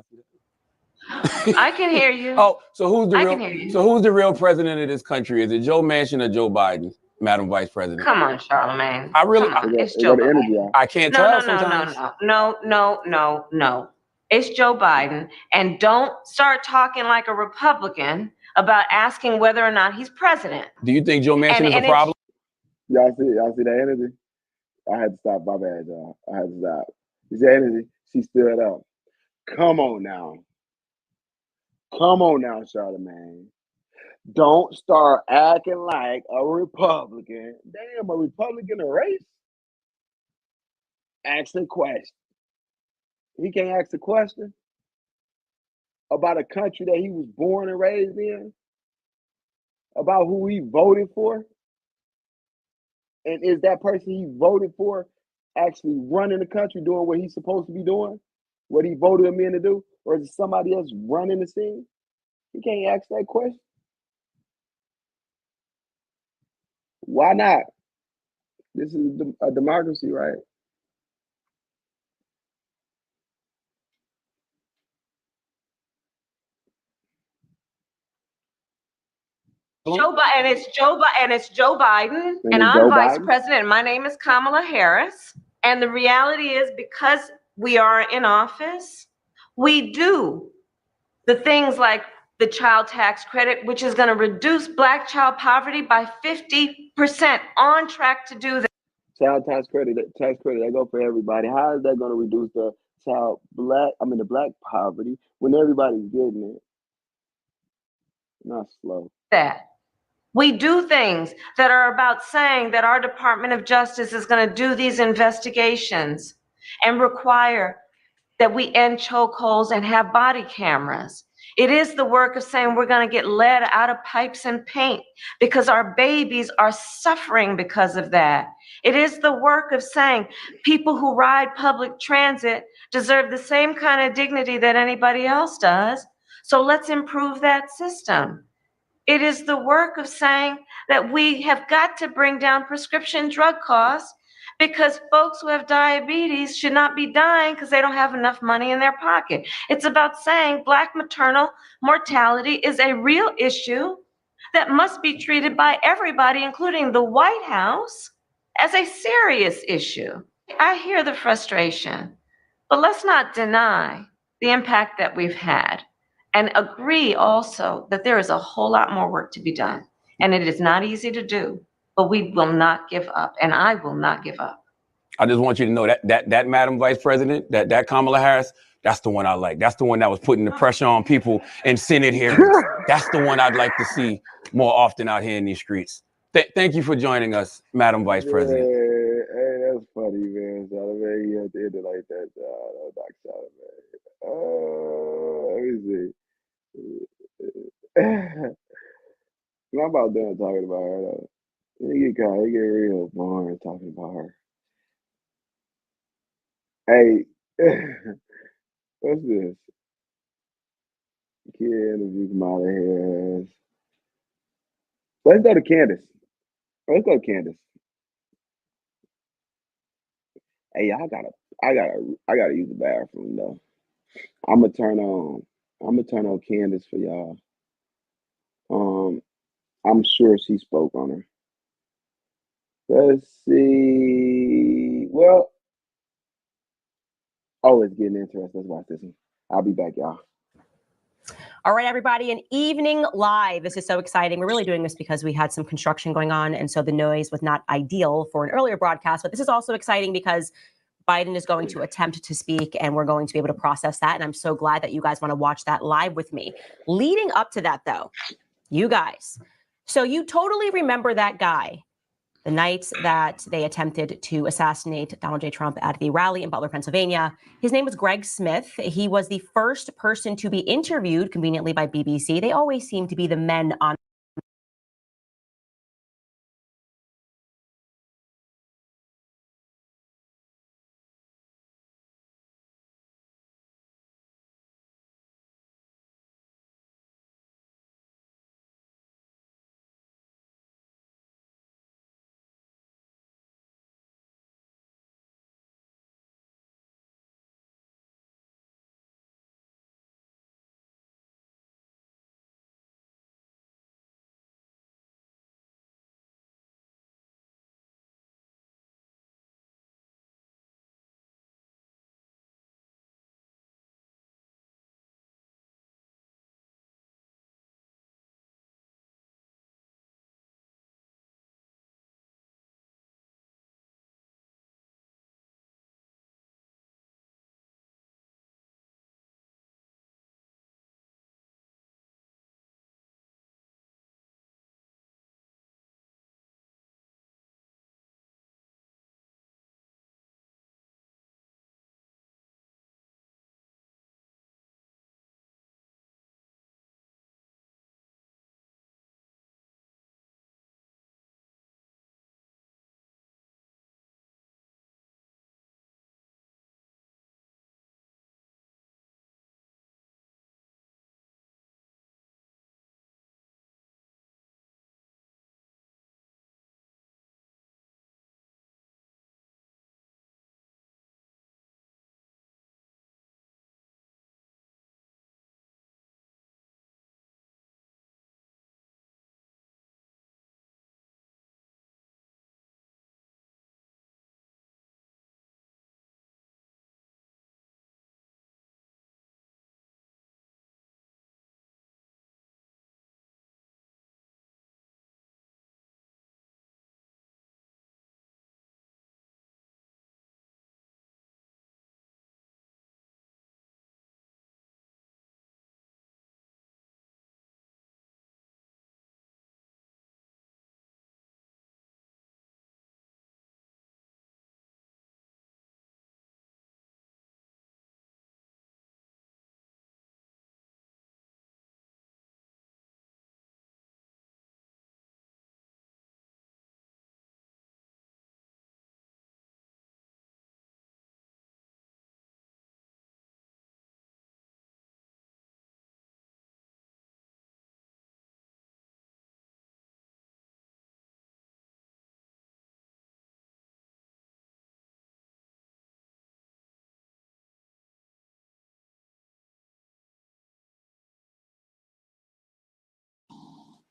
I can hear you. Oh, so who's the I real? can hear you. So who's the real president of this country? Is it Joe Manchin or Joe Biden, Madam Vice President? Come on, Charlamagne. I really, Come on. It's Joe Biden. I can't tell sometimes. No. It's Joe Biden. And don't start talking like a Republican about asking whether or not he's president. Do you think Joe Manchin is a problem? Y'all see that energy? I had to stop. My bad, y'all. I had to stop. You see that energy? She stood up. Come on now. Come on now, Charlamagne. Don't start acting like a Republican. Damn, a Republican a race? Ask a question. He can't ask a question about a country that he was born and raised in, about who he voted for. And is that person he voted for actually running the country, doing what he's supposed to be doing, what he voted him in to do, or is it somebody else running the scene? He can't ask that question. Why not? This is a democracy, right? It's Joe Biden, and I'm vice president, and my name is Kamala Harris. And the reality is, because we are in office, we do the things like the child tax credit, which is going to reduce Black child poverty by 50%, on track to do that. Child tax credit, that go for everybody. How is that going to reduce the the Black poverty when everybody's getting it? Not slow. That we do things that are about saying that our Department of Justice is going to do these investigations and require that we end chokeholds and have body cameras. It is the work of saying we're going to get lead out of pipes and paint because our babies are suffering because of that. It is the work of saying people who ride public transit deserve the same kind of dignity that anybody else does. So let's improve that system. It is the work of saying that we have got to bring down prescription drug costs because folks who have diabetes should not be dying because they don't have enough money in their pocket. It's about saying Black maternal mortality is a real issue that must be treated by everybody, including the White House, as a serious issue. I hear the frustration, but let's not deny the impact that we've had. And agree also that there is a whole lot more work to be done. And it is not easy to do, but we will not give up. And I will not give up. I just want you to know that Madam Vice President, that Kamala Harris, that's the one I like. That's the one that was putting the pressure on people in Senate hearings. That's the one I'd like to see more often out here in these streets. Thank you for joining us, Madam Vice President. Hey, that's funny, man. Charlamagne, you have to end it like that, Charlamagne. Let me see. I'm about done talking about her though. He get real boring talking about her. Hey, what's this? Kid interview Kamala Harris. Let's go to Candace. Let's go, Candace. Hey, I gotta use the bathroom though. I'm gonna turn on Candace for y'all. Um, I'm sure she spoke on her. Let's see. Well, oh, it's getting interesting. Let's watch this one. I'll be back, y'all. All right, everybody, an evening live. This is so exciting. We're really doing this because we had some construction going on, and so the noise was not ideal for an earlier broadcast. But this is also exciting because Biden is going to attempt to speak, and we're going to be able to process that. And I'm so glad that you guys want to watch that live with me. Leading up to that, though, you guys, so you totally remember that guy, the night that they attempted to assassinate Donald J. Trump at the rally in Butler, Pennsylvania. His name was Greg Smith. He was the first person to be interviewed, conveniently, by BBC. They always seem to be the men on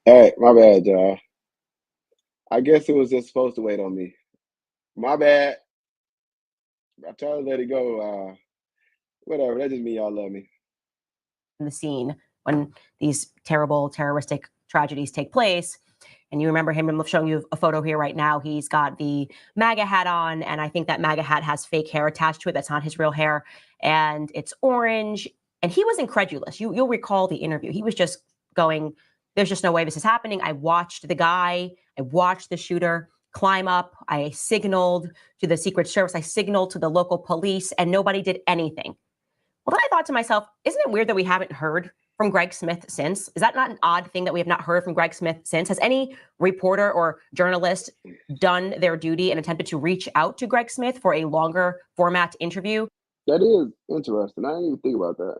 All right, my bad, y'all. I guess it was just supposed to wait on me. My bad. I tried to let it go. Whatever. That just mean y'all love me. the scene when these terrible terroristic tragedies take place. And you remember him. I'm showing you a photo here right now. He's got the MAGA hat on, and I think that MAGA hat has fake hair attached to it. That's not his real hair, and it's orange. And he was incredulous. You'll recall the interview. He was just going, "There's just no way this is happening." I watched the guy. I watched the shooter climb up. I signaled to the Secret Service. I signaled to the local police, and nobody did anything. Well, then I thought to myself, isn't it weird that we haven't heard from Greg Smith since? Is that not an odd thing that we have not heard from Greg Smith since? Has any reporter or journalist done their duty and attempted to reach out to Greg Smith for a longer format interview? That is interesting. I didn't even think about that.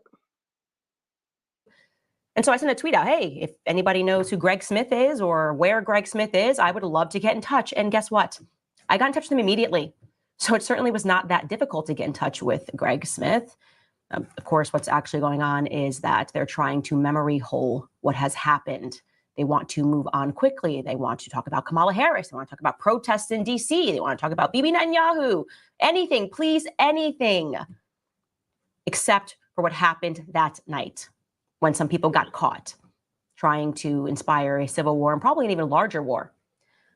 And so I sent a tweet out, hey, if anybody knows who Greg Smith is or where Greg Smith is, I would love to get in touch. And guess what? I got in touch with him immediately. So it certainly was not that difficult to get in touch with Greg Smith. Of course, what's actually going on is that they're trying to memory hole what has happened. They want to move on quickly. They want to talk about Kamala Harris. They want to talk about protests in D.C. They want to talk about Bibi Netanyahu. Anything, please, anything, except for what happened that night when some people got caught trying to inspire a civil war and probably an even larger war.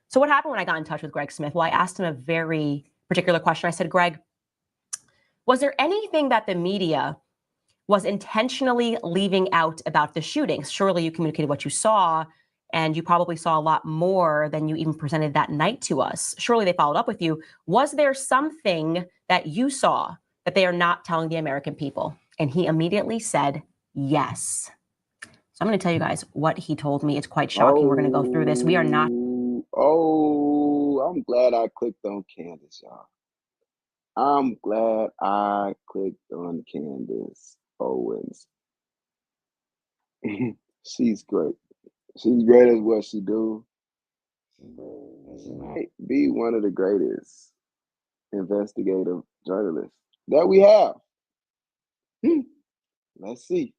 So what happened when I got in touch with Greg Smith? Well, I asked him a very particular question. I said, Greg, was there anything that the media was intentionally leaving out about the shootings? Surely you communicated what you saw, and you probably saw a lot more than you even presented that night to us. Surely they followed up with you. Was there something that you saw that they are not telling the American people? And he immediately said, yes. So I'm going to tell you guys what he told me. It's quite shocking. We're going to go through this. We are not. I'm glad I clicked on Candace, y'all. I'm glad I clicked on Candace Owens. She's great. She's great at what she do. She might be one of the greatest investigative journalists that we have. Let's see.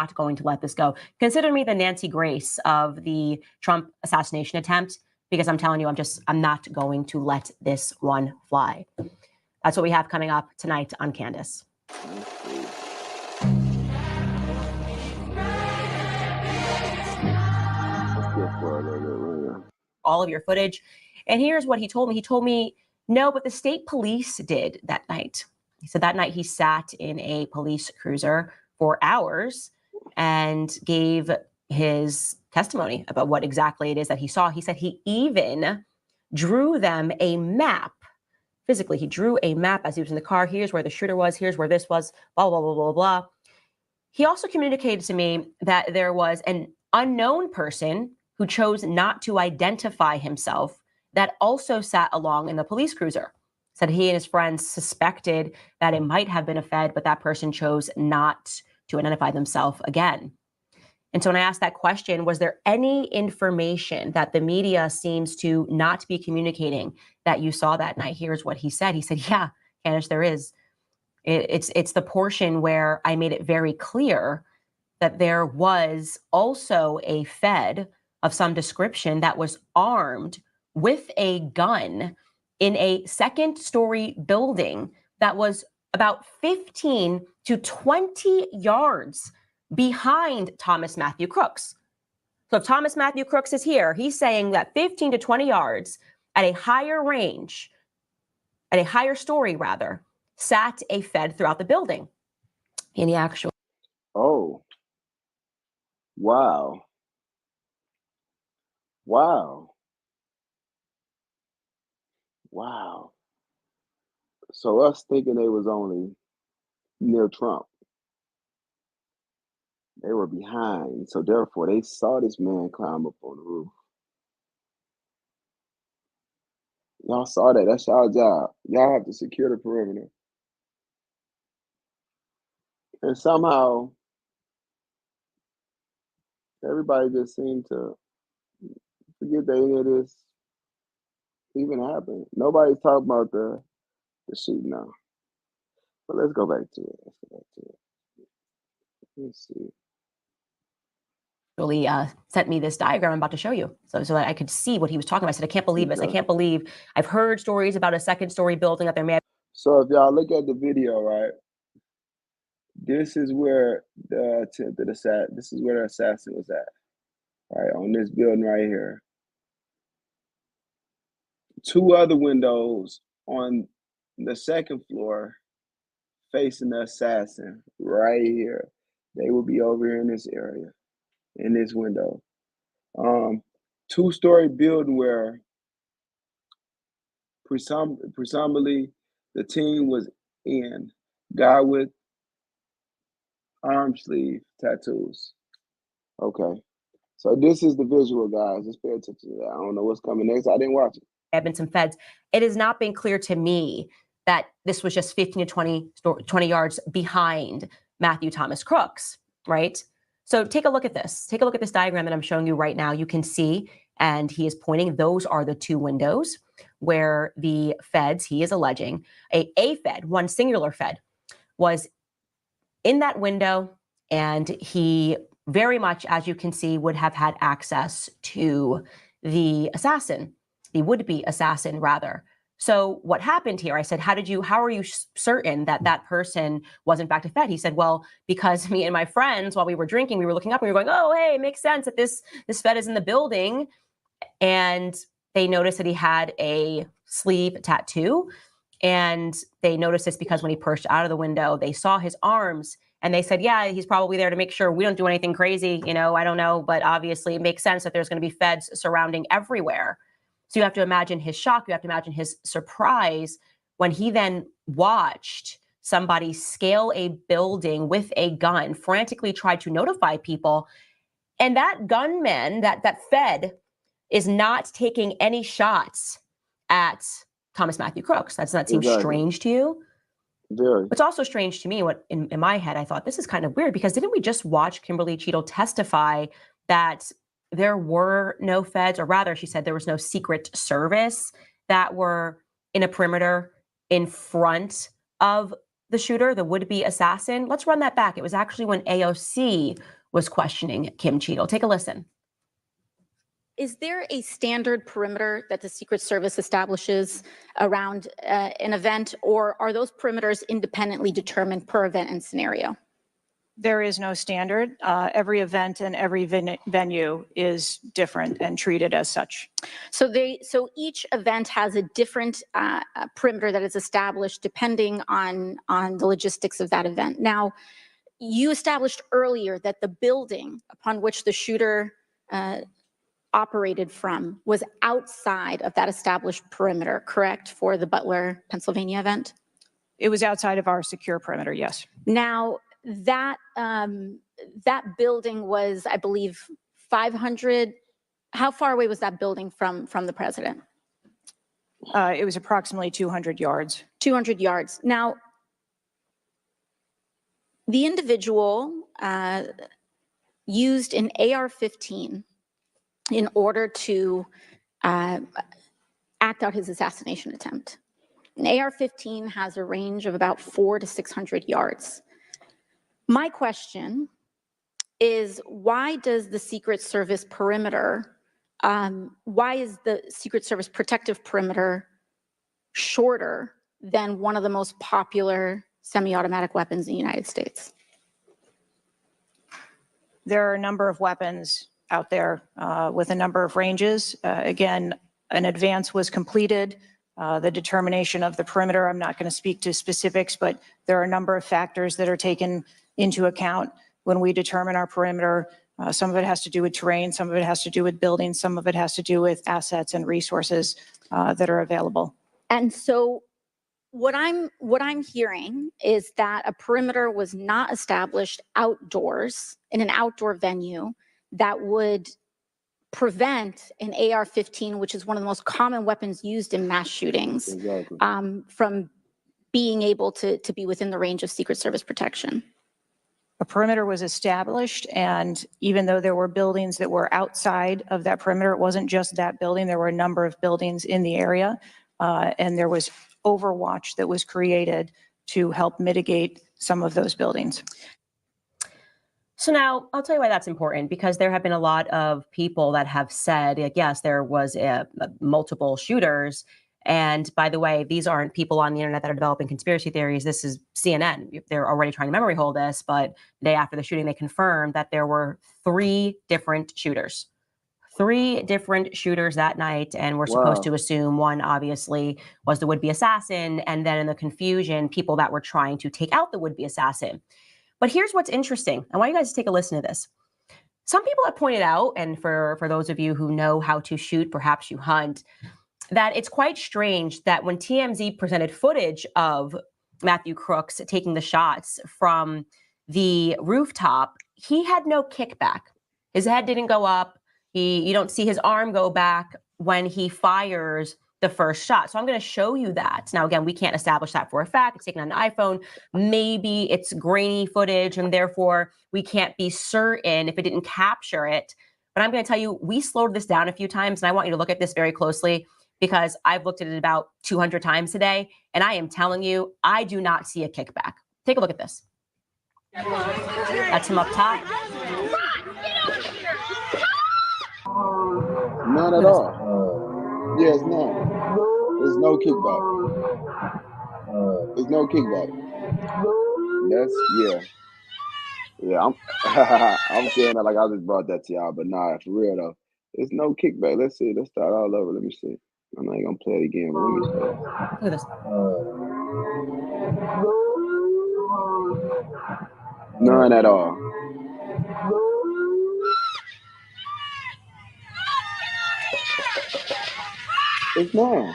Not going to let this go. Consider me the Nancy Grace of the Trump assassination attempt, because I'm telling you, I'm not going to let this one fly. That's what we have coming up tonight on Candace. All of your footage. And here's what he told me. He told me, no, but the state police did that night. He said that night he sat in a police cruiser for hours and gave his testimony about what exactly it is that he saw. He said he even drew them a map. Physically, he drew a map as he was in the car. Here's where the shooter was. Here's where this was, blah, blah, blah, blah, blah. He also communicated to me that there was an unknown person who chose not to identify himself that also sat along in the police cruiser. Said he and his friends suspected that it might have been a Fed, but that person chose not to identify themselves again. And so when I asked that question, was there any information that the media seems to not be communicating that you saw that night? Here's what he said. He said, yeah, Candace, there is. It's the portion where I made it very clear that there was also a Fed of some description that was armed with a gun in a second-story building that was about 15 to 20 yards behind Thomas Matthew Crooks. So if Thomas Matthew Crooks is here, he's saying that 15 to 20 yards at a higher range, at a higher story rather, sat a Fed throughout the building in the actual. Oh, wow. Wow. Wow. So us thinking they was only near Trump, they were behind. So therefore, they saw this man climb up on the roof. Y'all saw that. That's y'all job. Y'all have to secure the perimeter. And somehow, everybody just seemed to forget that any of this even happened. Nobody's talking about the shooting now. But let's go back to it. Let's see. Really sent me this diagram I'm about to show you so that I could see what he was talking about. I said, I can't believe this. I can't believe I've heard stories about a second-story building that there may have. So if y'all look at the video, right, this is where the attempted assassin, this is where the assassin was at, right, on this building right here. Two other windows on the second floor facing the assassin right here. They will be over here in this area, in this window. Two-story building where presumably the team was in. Guy with arm sleeve tattoos. Okay. So this is the visual, guys. Just pay attention to that. I don't know what's coming next. I didn't watch it. There have been some Feds. It has not been clear to me that this was just 15 to 20 yards behind Matthew Thomas Crooks, right? So take a look at this. Take a look at this diagram that I'm showing you right now. You can see, and he is pointing, those are the two windows where the feds, he is alleging, a fed, one singular fed, was in that window, and he very much, as you can see, would have had access to the assassin, the would-be assassin, rather. So what happened here? I said, how are you certain that that person was in fact a fed? He said, well, because me and my friends, while we were drinking, we were looking up and we were going, oh, hey, it makes sense that this fed is in the building. And they noticed that he had a sleeve tattoo. And they noticed this because when he perched out of the window, they saw his arms. And they said, yeah, he's probably there to make sure we don't do anything crazy. You know, I don't know. But obviously, it makes sense that there's going to be feds surrounding everywhere. So you have to imagine his shock. You have to imagine his surprise when he then watched somebody scale a building with a gun, frantically tried to notify people. And that gunman, that fed, is not taking any shots at Thomas Matthew Crooks. Does that seem strange to you? Very. It's also strange to me. What in my head, I thought this is kind of weird, because didn't we just watch Kimberly Cheadle testify that there were no feds, or rather, she said there was no Secret Service that were in a perimeter in front of the shooter, the would-be assassin? Let's run that back. It was actually when AOC was questioning Kim Cheadle. Take a listen. Is there a standard perimeter that the Secret Service establishes around an event, or are those perimeters independently determined per event and scenario? There is no standard. Every event and every venue is different and treated as such. So each event has a different perimeter that is established depending on the logistics of that event. Now, you established earlier that the building upon which the shooter operated from was outside of that established perimeter, correct, for the Butler, Pennsylvania event? It was outside of our secure perimeter, yes. Now, that building was, I believe, 500. How far away was that building from the president? It was approximately 200 yards. 200 yards. Now, the individual used an AR-15 in order to act out his assassination attempt. An AR-15 has a range of about 400 to 600 yards. My question is, why does the Secret Service perimeter, why is the Secret Service protective perimeter shorter than one of the most popular semi-automatic weapons in the United States? There are a number of weapons out there with a number of ranges. Again, an advance was completed. The determination of the perimeter, I'm not going to speak to specifics, but there are a number of factors that are taken into account when we determine our perimeter. Some of it has to do with terrain, some of it has to do with buildings, some of it has to do with assets and resources that are available. And so what I'm hearing is that a perimeter was not established outdoors in an outdoor venue that would prevent an AR-15, which is one of the most common weapons used in mass shootings, Exactly. from being able to be within the range of Secret Service protection. A perimeter was established, and even though there were buildings that were outside of that perimeter, it wasn't just that building. There were a number of buildings in the area, and there was overwatch that was created to help mitigate some of those buildings. So now I'll tell you why that's important, because there have been a lot of people that have said, like, yes, there was multiple shooters. And by the way, these aren't people on the internet that are developing conspiracy theories. This is CNN. They're already trying to memory hold this, but the day after the shooting, they confirmed that there were 3 different shooters. 3 different shooters that night, and we're supposed to assume one obviously was the would-be assassin, and then in the confusion, people that were trying to take out the would-be assassin. But here's what's interesting. I want you guys to take a listen to this. Some people have pointed out, and for those of you who know how to shoot, perhaps you hunt, that it's quite strange that when TMZ presented footage of Matthew Crooks taking the shots from the rooftop, he had no kickback. His head didn't go up. You don't see his arm go back when he fires the first shot. So I'm going to show you that. Now, again, we can't establish that for a fact. It's taken on an iPhone. Maybe it's grainy footage, and therefore we can't be certain if it didn't capture it. But I'm going to tell you, we slowed this down a few times, and I want you to look at this very closely because I've looked at it about 200 times today, and I am telling you, I do not see a kickback. Take a look at this. That's him up top. None at all. Yes, none. There's no kickback. There's no kickback. Yeah. Yeah, I'm saying that like I just brought that to y'all, but nah, for real though. There's no kickback. Let's see. Let's start all over. Let me see. I'm not gonna play it again, but let me see. Look at this. None at all. It's none.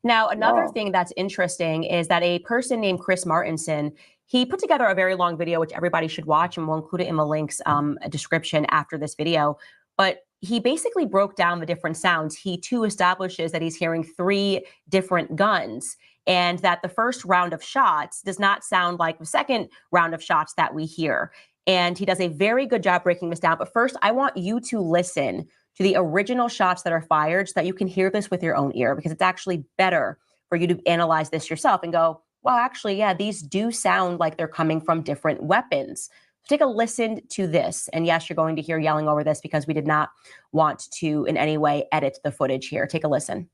Now, another Wow. thing that's interesting is that a person named Chris Martinson, he put together a very long video, which everybody should watch, and we'll include it in the links description after this video. But he basically broke down the different sounds. He too establishes that he's hearing 3 different guns, and that the first round of shots does not sound like the second round of shots that we hear. And he does a very good job breaking this down. But first, I want you to listen to the original shots that are fired so that you can hear this with your own ear, because it's actually better for you to analyze this yourself and go, well, actually, yeah, these do sound like they're coming from different weapons. So take a listen to this. And yes, you're going to hear yelling over this because we did not want to in any way edit the footage here. Take a listen.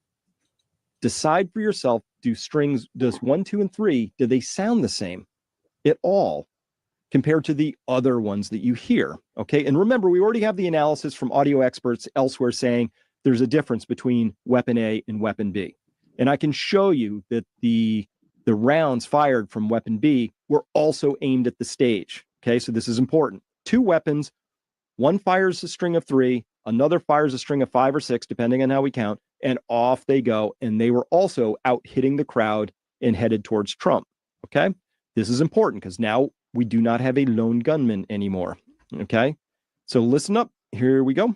Decide for yourself, does 1, 2, and 3, do they sound the same at all compared to the other ones that you hear? Okay, and remember, we already have the analysis from audio experts elsewhere saying there's a difference between weapon A and weapon B. And I can show you that the rounds fired from weapon B were also aimed at the stage. Okay, so this is important. 2 weapons, one fires a string of 3, another fires a string of 5 or 6, depending on how we count, and off they go. And they were also out hitting the crowd and headed towards Trump. Okay, this is important because now we do not have a lone gunman anymore. Okay, so listen up. Here we go.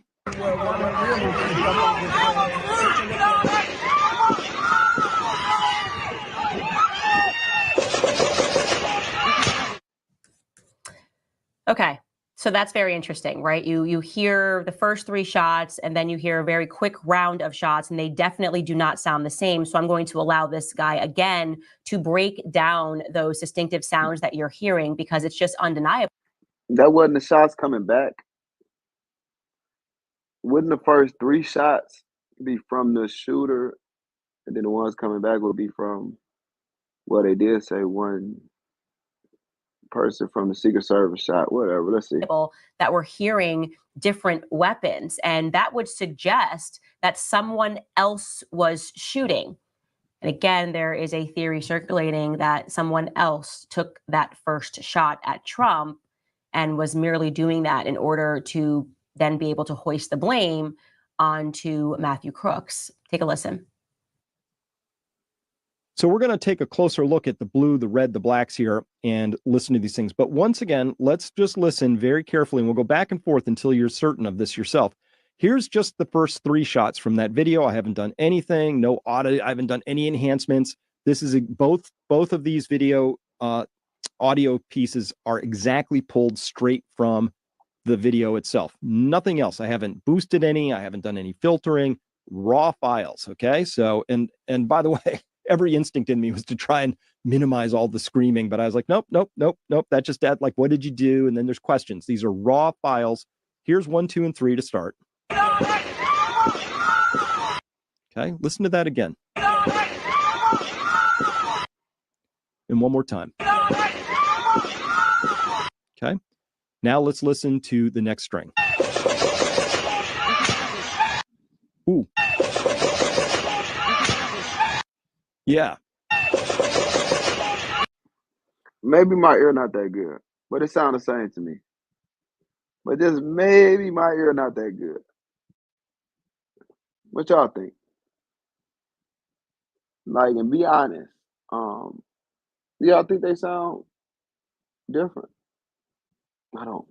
Okay, so that's very interesting, right? You hear the first 3 shots, and then you hear a very quick round of shots, and they definitely do not sound the same. So I'm going to allow this guy again to break down those distinctive sounds that you're hearing, because it's just undeniable. That wasn't the shots coming back. Wouldn't the first 3 shots be from the shooter, and then the ones coming back would be from, well, they did say one person from the Secret Service shot, whatever. Let's see. That we're hearing different weapons, and that would suggest that someone else was shooting. And again, there is a theory circulating that someone else took that first shot at Trump and was merely doing that in order to then be able to hoist the blame onto Matthew Crooks. Take a listen. So we're going to take a closer look at the blue, the red, the blacks here and listen to these things. But once again, let's just listen very carefully, and we'll go back and forth until you're certain of this yourself. Here's just the first 3 shots from that video. I haven't done anything, no audio. I haven't done any enhancements. This is both of these video audio pieces are exactly pulled straight from the video itself. Nothing else. I haven't boosted any. I haven't done any filtering. Raw files. Okay. So, and by the way, every instinct in me was to try and minimize all the screaming, but I was like, nope. That just add, like, what did you do? And then there's questions. These are raw files. Here's 1, 2, and 3 to start. Okay, listen to that again. And one more time. Okay, now let's listen to the next string. Ooh. Yeah. Maybe my ear not that good, but it sounds the same to me. But just maybe my ear not that good. What y'all think? Like, and be honest. Y'all think they sound different? I don't.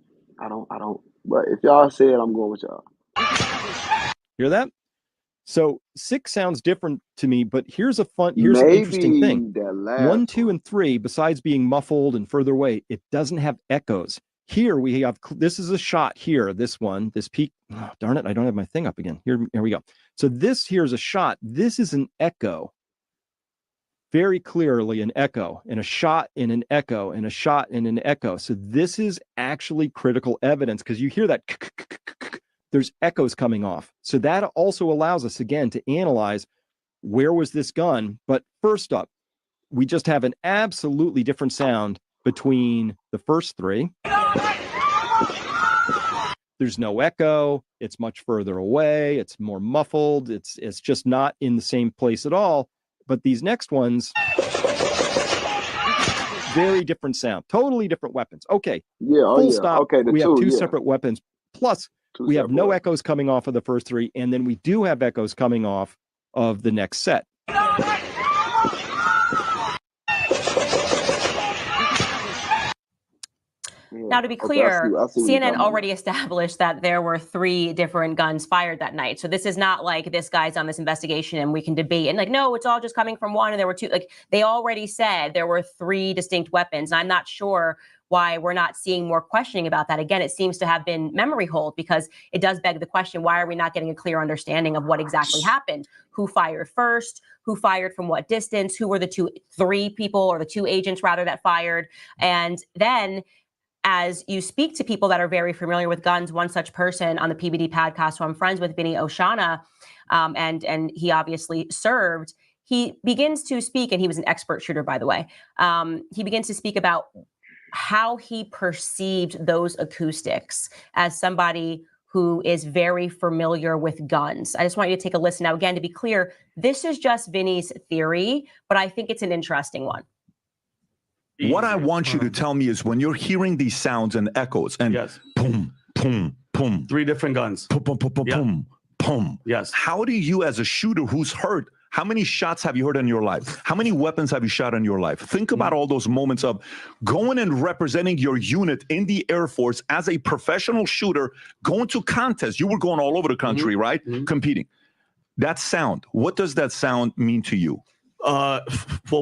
But if y'all say it, I'm going with y'all. Hear that? So 6 sounds different to me, but here's an interesting thing. Maybe that last 1, 2, and 3, besides being muffled and further away, it doesn't have echoes. Here we have, this is a shot here, this one, this peak. Oh, darn it, I don't have my thing up again. Here we go. So this here is a shot. This is an echo. Very clearly an echo, and a shot in an echo, and a shot in an echo. So this is actually critical evidence, because you hear that, there's echoes coming off. So that also allows us, again, to analyze where was this gun. But first up, we just have an absolutely different sound between the first 3. There's no echo. It's much further away. It's more muffled. It's just not in the same place at all. But these next ones, very different sound, totally different weapons. Okay. Yeah. Oh, full yeah. stop. Okay. We have 2 separate weapons. Plus, we have no weapons. echoes coming off of the first 3, and then we do have echoes coming off of the next set. Now, to be clear, CNN already established that there were 3 different guns fired that night. So this is not like this guy's on this investigation and we can debate and like, no, it's all just coming from one and there were 2. Like, they already said there were 3 distinct weapons. And I'm not sure why we're not seeing more questioning about that. Again, it seems to have been memory hold, because it does beg the question, why are we not getting a clear understanding of what exactly happened? Who fired first? Who fired from what distance? Who were the 3 people, or the 2 agents rather, that fired? And then, as you speak to people that are very familiar with guns, one such person on the PBD podcast who I'm friends with, Vinny Oshana, and he obviously served, he begins to speak, and he was an expert shooter, by the way. He begins to speak about how he perceived those acoustics as somebody who is very familiar with guns. I just want you to take a listen. Now, again, to be clear, this is just Vinny's theory, but I think it's an interesting one. What I want you to tell me is, when you're hearing these sounds and echoes and boom, boom, boom. 3 different guns. Boom, boom, boom, boom, boom, boom. Yes. How do you, as a shooter who's heard, how many shots have you heard in your life? How many weapons have you shot in your life? Think about all those moments of going and representing your unit in the Air Force as a professional shooter, going to contests. You were going all over the country, right? Competing. That sound, what does that sound mean to you? Well,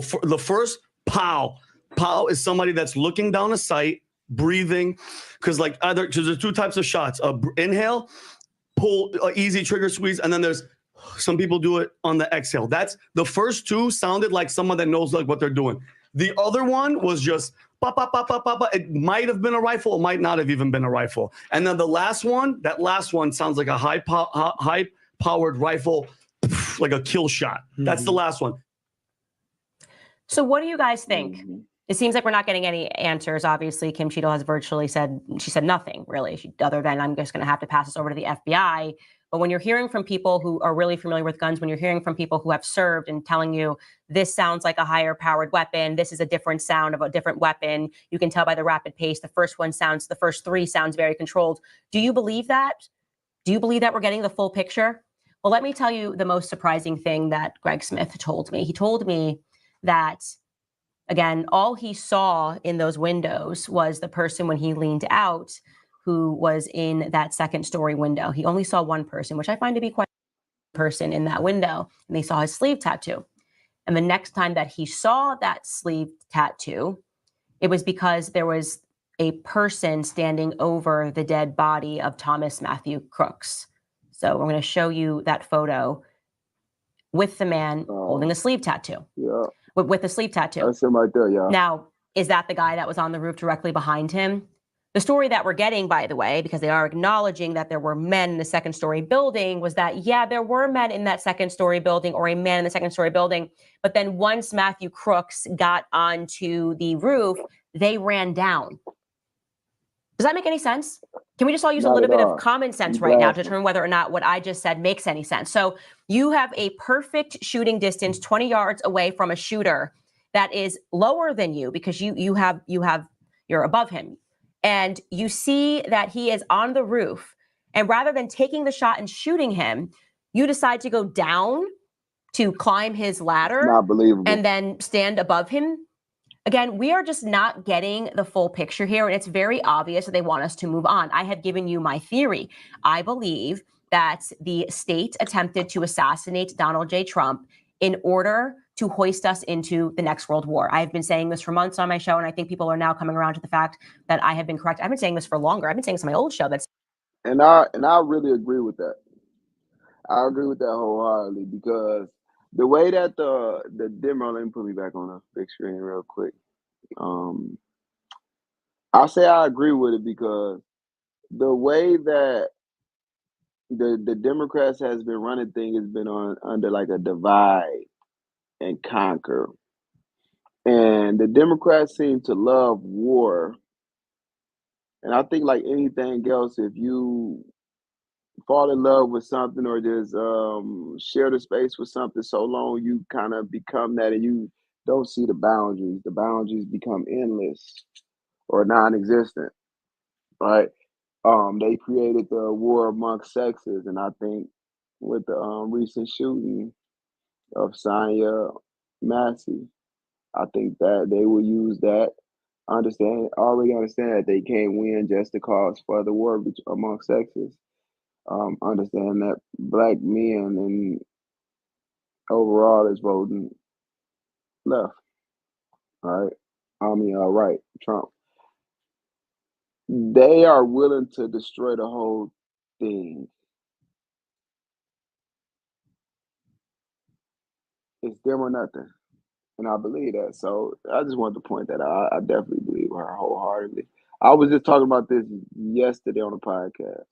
for the first pow is somebody that's looking down a sight, breathing, because like there's 2 types of shots: inhale, pull, easy trigger squeeze, and then there's some people do it on the exhale. That's the first 2 sounded like someone that knows like what they're doing. The other one was just pop, pop, pop, pop, pop. It might have been a rifle, it might not have even been a rifle. And then the last one, sounds like a high-powered rifle, like a kill shot. That's the last one. So what do you guys think? It seems like we're not getting any answers. Obviously, Kim Cheadle has virtually said, she said nothing really, other than I'm just going to have to pass this over to the FBI. But when you're hearing from people who are really familiar with guns, when you're hearing from people who have served and telling you this sounds like a higher powered weapon, this is a different sound of a different weapon, you can tell by the rapid pace. The first 3 sounds very controlled. Do you believe that? Do you believe that we're getting the full picture? Well, let me tell you the most surprising thing that Greg Smith told me. He told me that, again, all he saw in those windows was the person when he leaned out who was in that 2nd story window. He only saw one person, which I find to be quite a person in that window, and they saw his sleeve tattoo. And the next time that he saw that sleeve tattoo, it was because there was a person standing over the dead body of Thomas Matthew Crooks. So I'm going to show you that photo with the man holding the sleeve tattoo. Yeah. With the sleeve tattoo. That's him right there, yeah. Now, is that the guy that was on the roof directly behind him? The story that we're getting, by the way, because they are acknowledging that there were men in the 2nd story building, was that, yeah, there were men in that 2nd story building, or a man in the 2nd story building. But then once Matthew Crooks got onto the roof, they ran down. Does that make any sense? Can we just all use a little bit of common sense right now to determine whether or not what I just said makes any sense? So you have a perfect shooting distance 20 yards away from a shooter that is lower than you, because you're above him. And you see that he is on the roof. And rather than taking the shot and shooting him, you decide to go down to climb his ladder. Not believable. And then stand above him. Again, we are just not getting the full picture here. And it's very obvious that they want us to move on. I have given you my theory. I believe that the state attempted to assassinate Donald J. Trump in order to hoist us into the next world war. I've been saying this for months on my show, and I think people are now coming around to the fact that I have been correct. I've been saying this for longer. I've been saying this on my old show. And I really agree with that. I agree with that wholeheartedly because the way that the demo, let me put me back on the big screen real quick. I'll say I agree with it because the way that the Democrats has been running things has been under like a divide and conquer. And the Democrats seem to love war. And I think like anything else, if you fall in love with something or just share the space with something so long, you kind of become that and you don't see the boundaries. The boundaries become endless or non-existent, right? They created the war amongst sexes, and I think with the recent shooting of Sanya Massey, I think that they will use that. Already understand that they can't win just the cause for the war among sexes. Understand that black men and overall is voting left, right? Right, Trump. They are willing to destroy the whole thing. It's them or nothing. And I believe that. So I just wanted to point that out. I definitely believe her wholeheartedly. I was just talking about this yesterday on the podcast.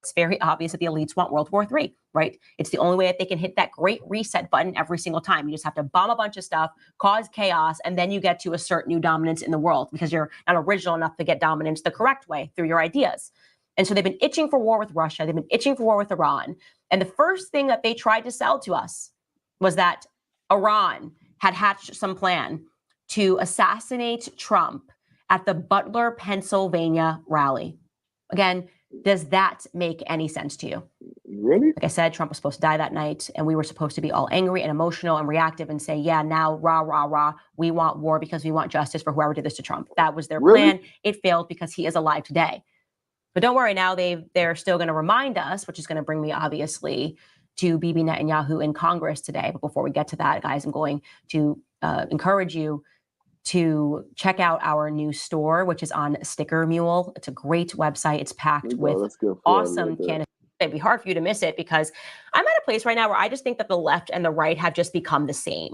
It's very obvious that the elites want World War III, right? It's the only way that they can hit that great reset button every single time. You just have to bomb a bunch of stuff, cause chaos, and then you get to assert new dominance in the world because you're not original enough to get dominance the correct way through your ideas. And so they've been itching for war with Russia. They've been itching for war with Iran. And the first thing that they tried to sell to us was that Iran had hatched some plan to assassinate Trump at the Butler, Pennsylvania rally. Again, does that make any sense to you? Really? Like I said, Trump was supposed to die that night, and we were supposed to be all angry and emotional and reactive and say, yeah, now, rah, rah, rah, we want war because we want justice for whoever did this to Trump. That was their plan. It failed because he is alive today. But don't worry, now they're still going to remind us, which is going to bring me, obviously, to Bibi Netanyahu in Congress today. But before we get to that, guys, I'm going to encourage you to check out our new store, which is on Sticker Mule. It's a great website. It's packed with awesome candidates. It'd be hard for you to miss it because I'm at a place right now where I just think that the left and the right have just become the same.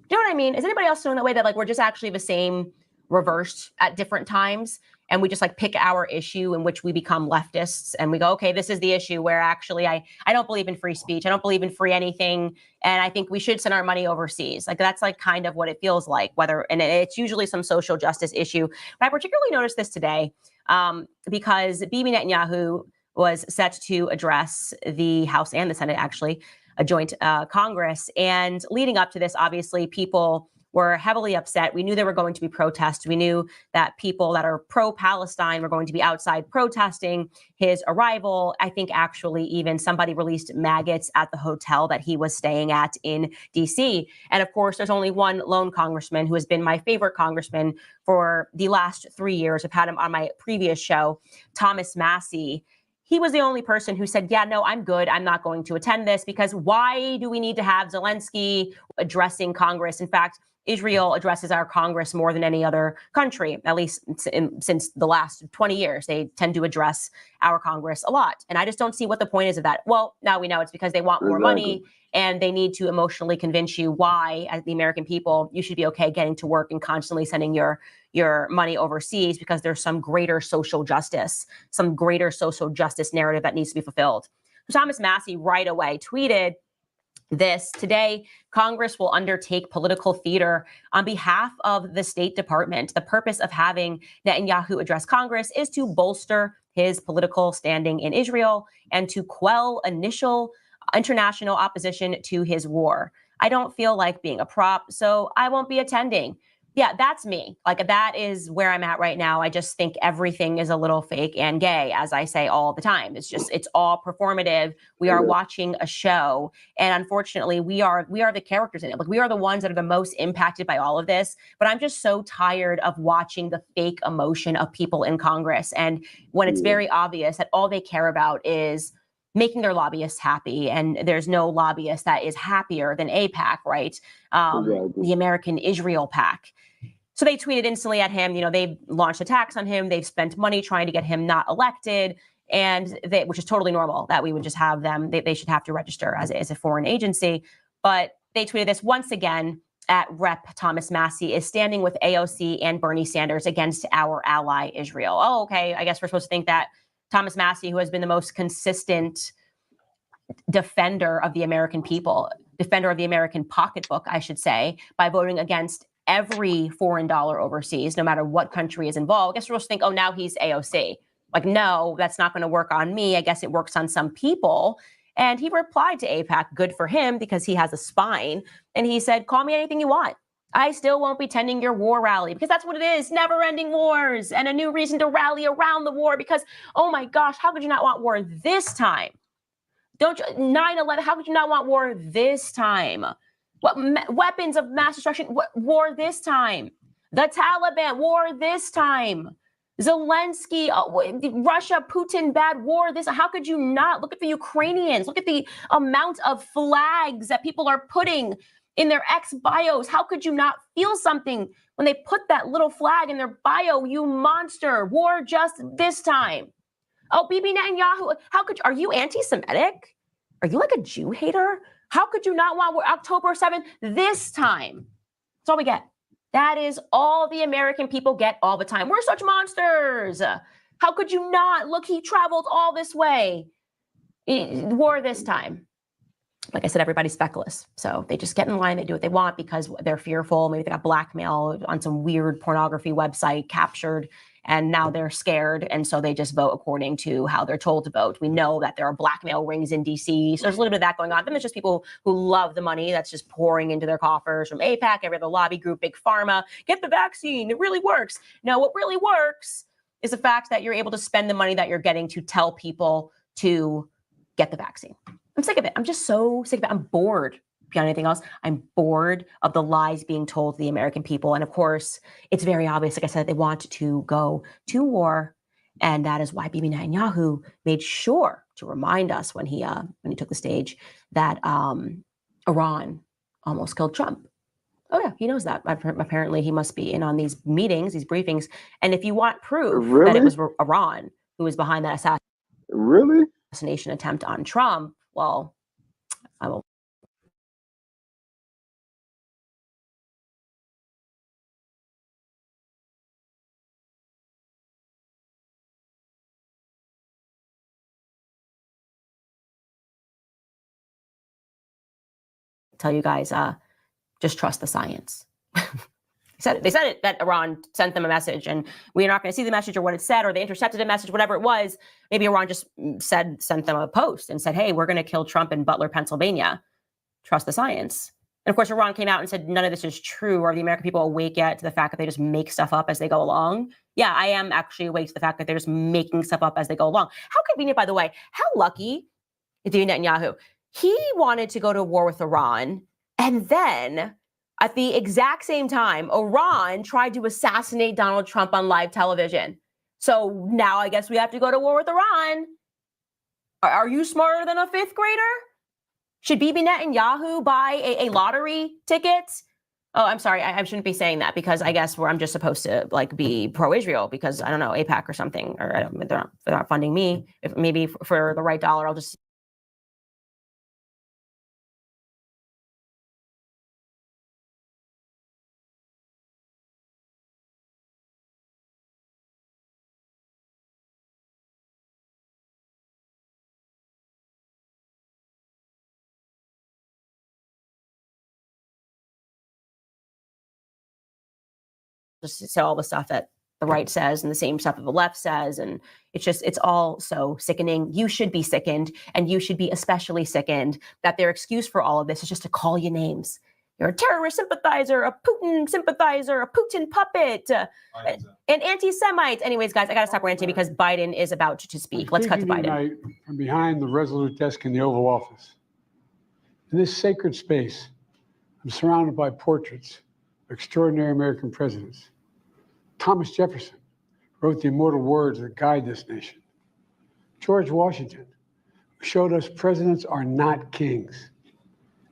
You know what I mean? Is anybody else feeling that way, that like we're just actually the same reversed at different times? And we just like pick our issue in which we become leftists and we go, okay, this is the issue where actually I don't believe in free speech. I don't believe in free anything. And I think we should send our money overseas. Like that's like kind of what it feels like, and it's usually some social justice issue. But I particularly noticed this today because Bibi Netanyahu was set to address the House and the Senate, actually, a joint Congress. And leading up to this, obviously, people were heavily upset. We knew there were going to be protests. We knew that people that are pro-Palestine were going to be outside protesting his arrival. I think actually even somebody released maggots at the hotel that he was staying at in DC. And of course, there's only one lone congressman who has been my favorite congressman for the last 3 years. I've had him on my previous show, Thomas Massey. He was the only person who said, yeah, no, I'm good. I'm not going to attend this because why do we need to have Zelensky addressing Congress? In fact, Israel addresses our Congress more than any other country, at least since the last 20 years. They tend to address our Congress a lot. And I just don't see what the point is of that. Well, now we know it's because they want more money and they need to emotionally convince you why, as the American people, you should be okay getting to work and constantly sending your money overseas because there's some greater social justice narrative that needs to be fulfilled. Thomas Massey right away tweeted this: today, Congress will undertake political theater on behalf of the State Department. The purpose of having Netanyahu address Congress is to bolster his political standing in Israel and to quell initial international opposition to his war. I don't feel like being a prop, so I won't be attending. Yeah, that's me. Like, that is where I'm at right now. I just think everything is a little fake and gay, as I say all the time. It's all performative. We are watching a show. And unfortunately, we are the characters in it. Like, we are the ones that are the most impacted by all of this. But I'm just so tired of watching the fake emotion of people in Congress. And when it's very obvious that all they care about is making their lobbyists happy. And there's no lobbyist that is happier than AIPAC, right? The American Israel PAC. So they tweeted instantly at him. You know, they've launched attacks on him. They've spent money trying to get him not elected, which is totally normal that we would just have them. They should have to register as a foreign agency. But they tweeted this once again. At Rep. Thomas Massie is standing with AOC and Bernie Sanders against our ally Israel. Oh, okay. I guess we're supposed to think that Thomas Massie, who has been the most consistent defender of the American people, defender of the American pocketbook, I should say, by voting against every foreign dollar overseas, no matter what country is involved. I guess we're supposed to think, oh, now he's AOC. Like, no, that's not going to work on me. I guess it works on some people. And he replied to AIPAC, good for him, because he has a spine. And he said, call me anything you want. I still won't be attending your war rally, because that's what it is, never-ending wars and a new reason to rally around the war because, oh my gosh, how could you not want war this time? 9/11, how could you not want war this time? What weapons of mass destruction, war this time? The Taliban, war this time? Zelensky, Russia, Putin, bad war. How could you not? Look at the Ukrainians. Look at the amount of flags that people are putting in their ex bios. How could you not feel something when they put that little flag in their bio? You monster. War just this time. Oh, Bibi Netanyahu, are you anti-Semitic? Are you like a Jew hater? How could you not want October 7th this time? That's all we get. That is all the American people get all the time. We're such monsters. How could you not? Look, he traveled all this way. War this time. Like I said, everybody's feckless. So they just get in line. They do what they want because they're fearful. Maybe they got blackmailed on some weird pornography website, captured, and now they're scared. And so they just vote according to how they're told to vote. We know that there are blackmail rings in DC. So there's a little bit of that going on. Then there's just people who love the money that's just pouring into their coffers from AIPAC, every other lobby group, big pharma. Get the vaccine. It really works. No, what really works is the fact that you're able to spend the money that you're getting to tell people to get the vaccine. I'm sick of it. I'm just so sick of it. I'm bored. Beyond anything else, I'm bored of the lies being told to the American people. And of course, it's very obvious, like I said, they want to go to war. And that is why Bibi Netanyahu made sure to remind us when he took the stage that Iran almost killed Trump. Oh yeah, he knows that. Apparently he must be in on these meetings, these briefings. And if you want proof that it was Iran who was behind that assassination attempt on Trump, well, I will tell you guys, just trust the science. They said it, that Iran sent them a message, and we're not going to see the message or what it said, or they intercepted a message, whatever it was. Maybe Iran just sent them a post and said, hey, we're going to kill Trump in Butler, Pennsylvania. Trust the science. And of course, Iran came out and said, none of this is true. Are the American people awake yet to the fact that they just make stuff up as they go along? Yeah, I am actually awake to the fact that they're just making stuff up as they go along. How convenient, by the way. How lucky is Netanyahu? He wanted to go to war with Iran, and then at the exact same time, Iran tried to assassinate Donald Trump on live television. So now I guess we have to go to war with Iran. Are you smarter than a fifth grader? Should Bibi Netanyahu buy a lottery ticket? Oh, I'm sorry. I shouldn't be saying that because I guess I'm just supposed to like be pro-Israel because I don't know, AIPAC or something, or they're not funding me. If maybe for the right dollar, I'll just say all the stuff that the right says and the same stuff that the left says. And it's all so sickening. You should be sickened, and you should be especially sickened that their excuse for all of this is just to call you names. You're a terrorist sympathizer, a Putin sympathizer, a Putin puppet, an anti-Semite. Anyways, guys, I got to stop ranting because Biden is about to speak. Let's cut to Biden. Tonight from behind the resolute desk in the Oval Office. In this sacred space, I'm surrounded by portraits of extraordinary American presidents. Thomas Jefferson wrote the immortal words that guide this nation. George Washington who showed us presidents are not kings.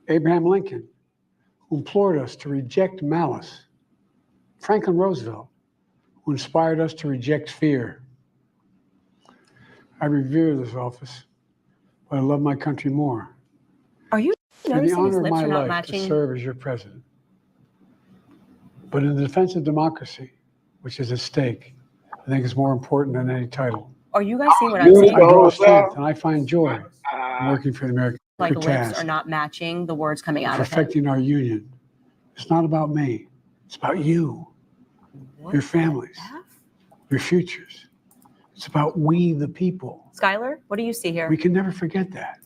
Abraham Lincoln, who implored us to reject malice. Franklin Roosevelt, who inspired us to reject fear. I revere this office, but I love my country more. Are you For the noticing his honor of lips my are not life matching? to serve as your president. But in the defense of democracy, which is at stake, I think it's more important than any title. Are you guys seeing what I'm seeing? I draw strength and I find joy in working for the American Like lips task, are not matching the words coming out of him. perfecting our union. It's not about me. It's about you, your families, your futures. It's about we, the people. Skylar, what do you see here? We can never forget that.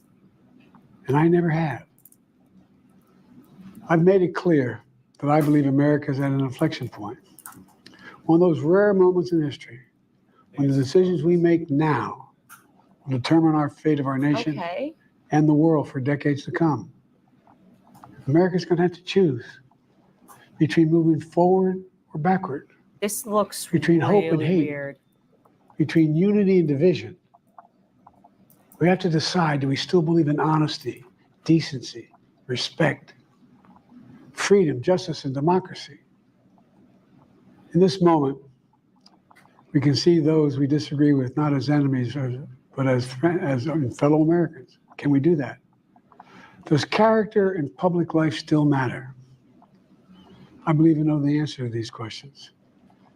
And I never have. I've made it clear that I believe America is at an inflection point. One of those rare moments in history when the decisions we make now will determine our fate of our nation and the world for decades to come. America's going to have to choose between moving forward or backward, This looks between really hope and hate, weird. between unity and division. We have to decide, do we still believe in honesty, decency, respect, freedom, justice, and democracy? In this moment, we can see those we disagree with not as enemies, but as fellow Americans. Can we do that? Does character in public life still matter? I believe you know the answer to these questions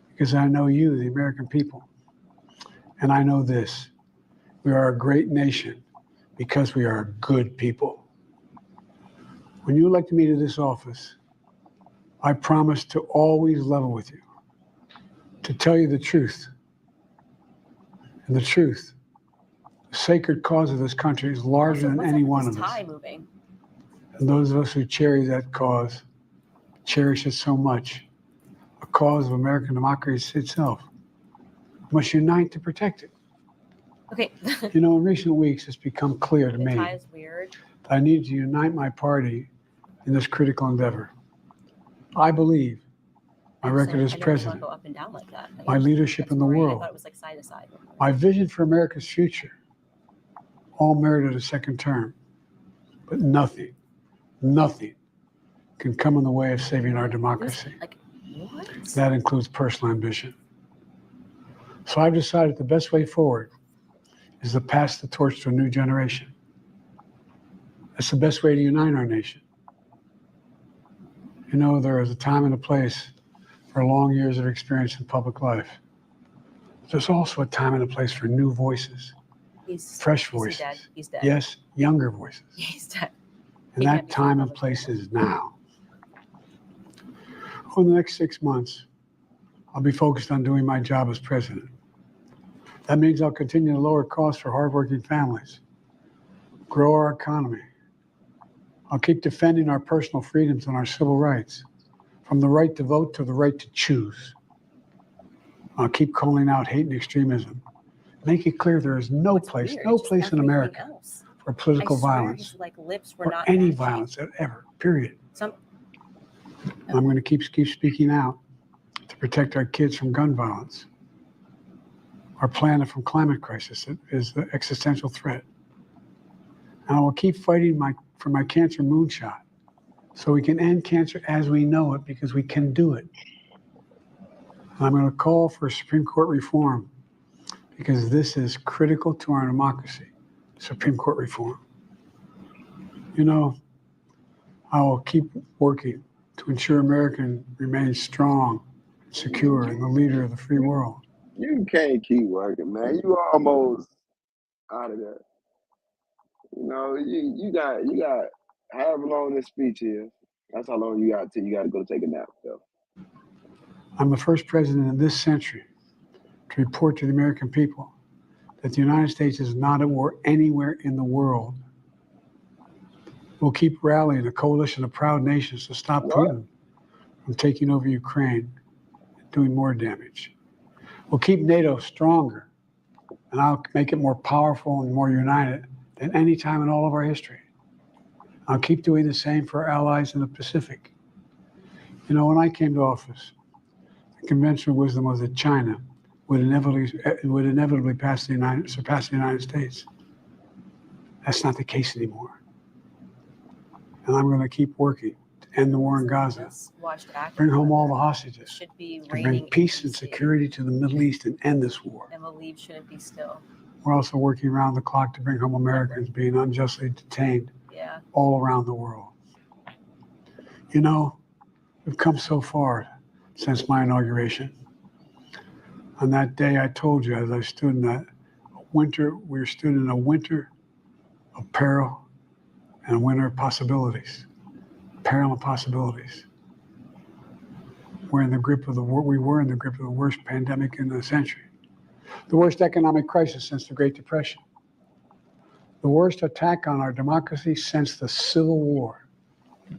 because I know you, the American people. And I know this, we are a great nation because we are good people. When you elected me to this office, I promised to always level with you, to tell you the truth. And the truth, the sacred cause of this country is larger than any one of us. Moving? And those of us who cherish that cause, cherish it so much, a cause of American democracy itself, must unite to protect it. Okay. You know, in recent weeks, it's become clear to me tie is weird. that I need to unite my party in this critical endeavor. I believe my record as president, Go up and down like that. my leadership in the I world, thought it was like side to side. my vision for America's future, all merited a second term. But nothing can come in the way of saving our democracy. What? That includes personal ambition. So I've decided the best way forward is to pass the torch to a new generation. That's the best way to unite our nation. You know, there is a time and a place for long years of experience in public life. There's also a time and a place for new voices, fresh voices. He's dead. Yes, younger voices. He's dead. And that time and place is now. Over the next 6 months, I'll be focused on doing my job as president. That means I'll continue to lower costs for hardworking families, grow our economy. I'll keep defending our personal freedoms and our civil rights, from the right to vote to the right to choose. I'll keep calling out hate and extremism. Make it clear there is no place in America for political violence or any violence ever, period. And I'm going to keep speaking out to protect our kids from gun violence. Our planet from climate crisis is the existential threat. And I will keep fighting for my cancer moonshot so we can end cancer as we know it because we can do it. And I'm going to call for Supreme Court reform because this is critical to our democracy, Supreme Court reform. You know, I will keep working to ensure America remains strong, secure, and the leader of the free world. You can't keep working, man. You almost out of there. You know, you got however long this speech is. That's how long you got till you got to go take a nap, though. I'm the first president in this century to report to the American people that the United States is not at war anywhere in the world. We'll keep rallying a coalition of proud nations to stop Putin from taking over Ukraine and doing more damage. We'll keep NATO stronger, and I'll make it more powerful and more united than any time in all of our history. I'll keep doing the same for our allies in the Pacific. You know, when I came to office, the conventional wisdom was that China would inevitably surpass the United States. That's not the case anymore. And I'm going to keep working to end the war in Gaza, bring home all the hostages, to bring peace and security to the Middle East and end this war. And believe shouldn't be still. We're also working around the clock to bring home Americans being unjustly detained all around the world. You know, we've come so far since my inauguration. On that day, I told you, as I stood in that winter, we were stood in a winter of peril and a winter of possibilities. Peril and possibilities. We were in the grip of the worst pandemic in the century. The worst economic crisis since the Great Depression. The worst attack on our democracy since the Civil War.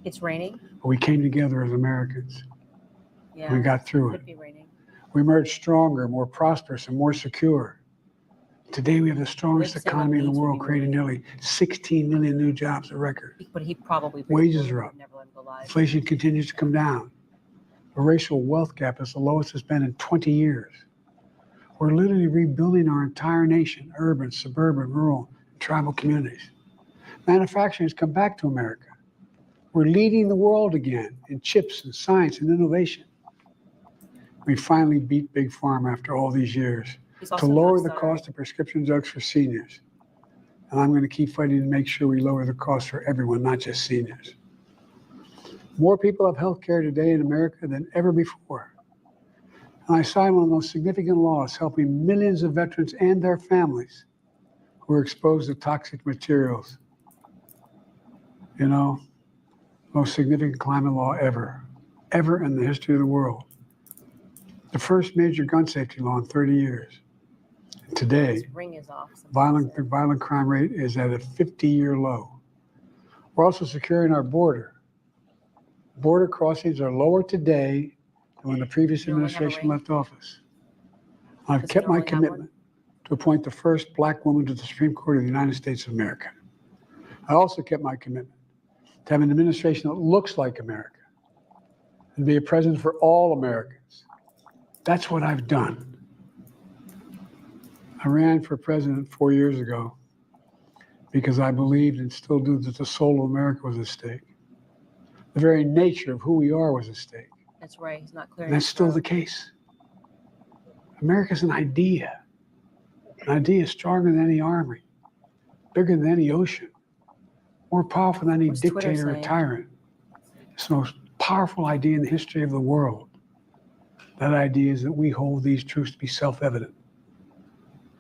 It's raining. We came together as Americans. Yeah. We got through it. Could be raining. We emerged stronger, more prosperous, and more secure. Today we have the strongest economy in the world, creating nearly 16 million new jobs, a record. But he probably wages are up. Inflation continues to come down. The racial wealth gap is the lowest it's been in 20 years. We're literally rebuilding our entire nation, urban, suburban, rural, and tribal communities. Manufacturing has come back to America. We're leading the world again in chips and science and innovation. We finally beat Big Pharma after all these years to lower the cost of prescription drugs for seniors. And I'm going to keep fighting to make sure we lower the cost for everyone, not just seniors. More people have health care today in America than ever before. And I signed one of the most significant laws helping millions of veterans and their families who are exposed to toxic materials. You know, most significant climate law ever in the history of the world. The first major gun safety law in 30 years. And today, violent crime rate is at a 50-year low. We're also securing our border. Border crossings are lower today than when the previous administration left office. I've kept my commitment to appoint the first Black woman to the Supreme Court of the United States of America. I also kept my commitment to have an administration that looks like America and be a president for all Americans. That's what I've done. I ran for president 4 years ago because I believed and still do that the soul of America was at stake. The very nature of who we are was at stake. That's right. He's not clear. And that's still the case. America's an idea. An idea stronger than any army, bigger than any ocean, more powerful than any dictator or tyrant. It's the most powerful idea in the history of the world. That idea is that we hold these truths to be self-evident.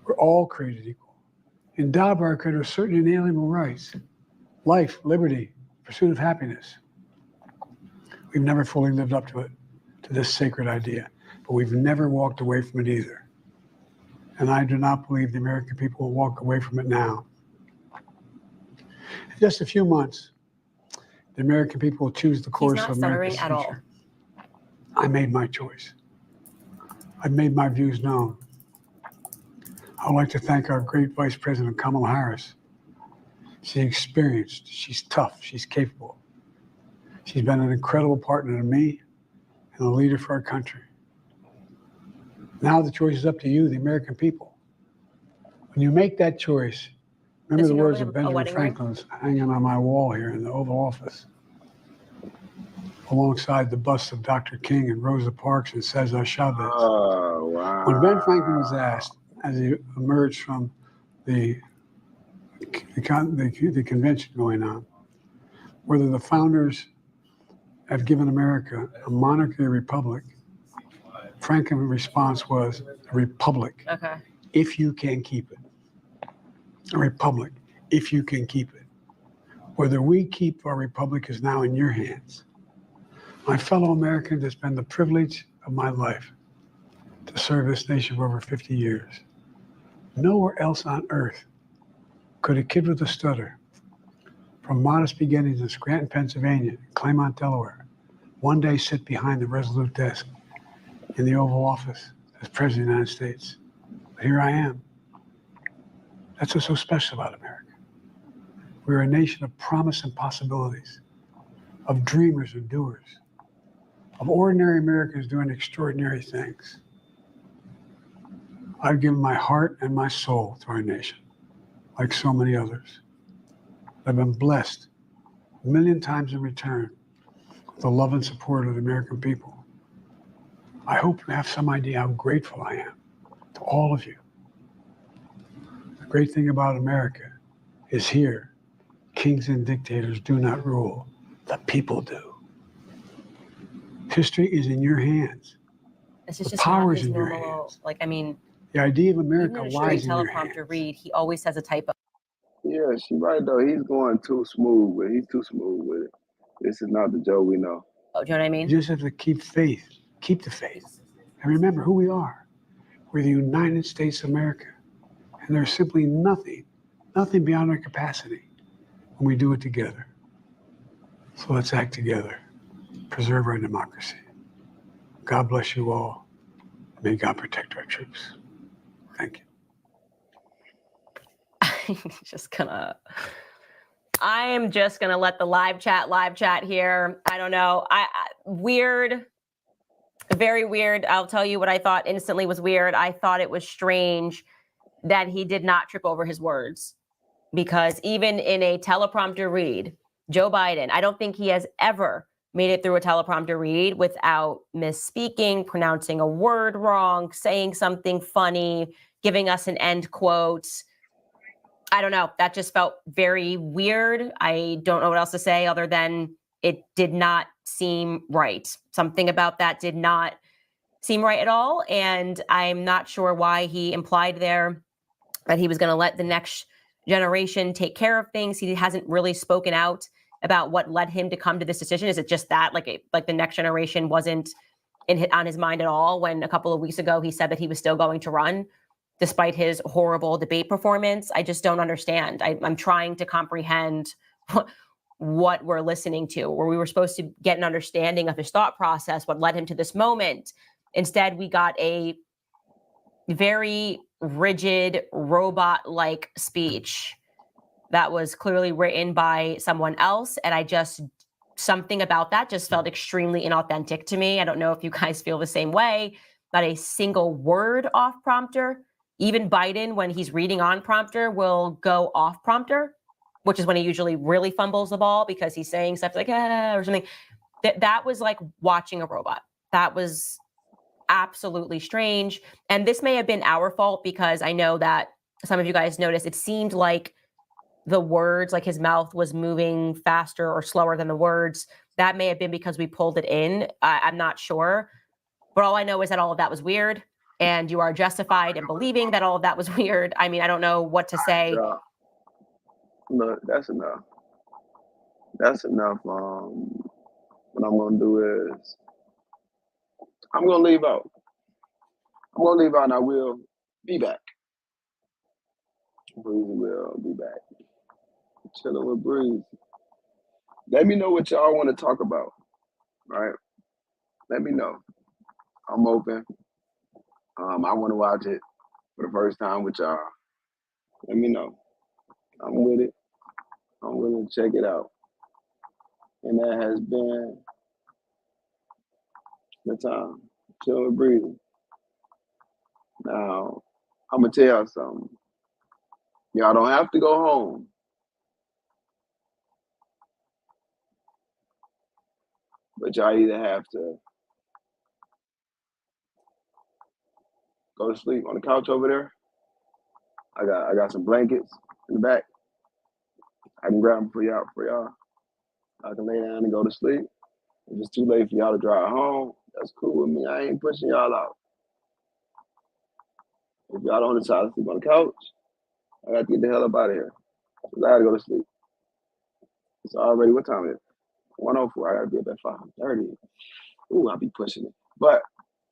We're all created equal, endowed by our Creator with certain inalienable rights: life, liberty, pursuit of happiness. We've never fully lived up to it, to this sacred idea, but we've never walked away from it either. And I do not believe the American people will walk away from it now. In just a few months, the American people will choose the course of America's future. He's not stuttering at all. I made my choice. I've made my views known. I would like to thank our great Vice President, Kamala Harris. She's experienced, she's tough, she's capable. She's been an incredible partner to me and a leader for our country. Now the choice is up to you, the American people. When you make that choice, remember the words of Benjamin Franklin's hanging on my wall here in the Oval Office, alongside the busts of Dr. King and Rosa Parks and Cesar Chavez. Oh, wow. When Ben Franklin was asked, as he emerged from the convention going on, whether the founders have given America a monarchy or republic, Franklin's response was a republic, if you can keep it. A republic, if you can keep it. Whether we keep our republic is now in your hands. My fellow Americans, it's been the privilege of my life to serve this nation for over 50 years. Nowhere else on earth could a kid with a stutter, from modest beginnings in Scranton, Pennsylvania, Claymont, Delaware, one day sit behind the resolute desk in the Oval Office as President of the United States. But here I am. That's what's so special about America. We're a nation of promise and possibilities, of dreamers and doers, of ordinary Americans doing extraordinary things. I've given my heart and my soul to our nation, like so many others. I've been blessed a million times in return with the love and support of the American people. I hope you have some idea how grateful I am to all of you. The great thing about America is here, kings and dictators do not rule, the people do. History is in your hands. This is The just power not is his in your normal, hands. like, I mean, The idea of even America in a straight lies in your teleprompter hands. read, he always has a typo. Yeah, she right though. He's going too smooth with it. He's too smooth with it. This is not the Joe we know. Oh, do you know what I mean? You just have to keep faith. Keep the faith. And remember who we are. We're the United States of America. And there's simply nothing beyond our capacity when we do it together. So let's act together. Preserve our democracy. God bless you all. May God protect our troops. Thank you. I am just gonna let the live chat here. I don't know. Weird, very weird. I'll tell you what I thought instantly was weird. I thought it was strange that he did not trip over his words, because even in a teleprompter read, Joe Biden, I don't think he has ever made it through a teleprompter read without misspeaking, pronouncing a word wrong, saying something funny, giving us an end quote. I don't know. That just felt very weird. I don't know what else to say other than it did not seem right. Something about that did not seem right at all. And I'm not sure why he implied there that he was going to let the next generation take care of things. He hasn't really spoken out about what led him to come to this decision. Is it just that like the next generation wasn't on his mind at all when a couple of weeks ago he said that he was still going to run despite his horrible debate performance? I just don't understand. I'm trying to comprehend what we're listening to, where we were supposed to get an understanding of his thought process, what led him to this moment. Instead, we got a very rigid, robot-like speech that was clearly written by someone else. And something about that just felt extremely inauthentic to me. I don't know if you guys feel the same way. Not a single word off prompter. Even Biden, when he's reading on prompter, will go off prompter, which is when he usually really fumbles the ball because he's saying stuff like, or something. That was like watching a robot. That was absolutely strange. And this may have been our fault because I know that some of you guys noticed it seemed like the words, like his mouth was moving faster or slower than the words. That may have been because we pulled it in. I'm not sure. But all I know is that all of that was weird. And you are justified in believing that all of that was weird. I mean, I don't know what to say. Look, that's enough. That's enough. What I'm going to do is I'm going to leave out. I'm going to leave out and I will be back. Breez will be back. Chilling with Breez. Let me know what y'all want to talk about. Right? Let me know. I'm open. I want to watch it for the first time with y'all. Let me know. I'm with it. I'm willing to check it out. And that has been the time. Chilling with Breez. Now, I'm going to tell y'all something. Y'all don't have to go home. But y'all either have to go to sleep on the couch over there. I got some blankets in the back. I can grab them for y'all. I can lay down and go to sleep. If it's too late for y'all to drive home, that's cool with me. I ain't pushing y'all out. If y'all don't decide to sleep on the couch, I got to get the hell up out of here. I got to go to sleep. It's already, what time is it? 1:04. I got to be up at 5:30. Ooh, I'll be pushing it. But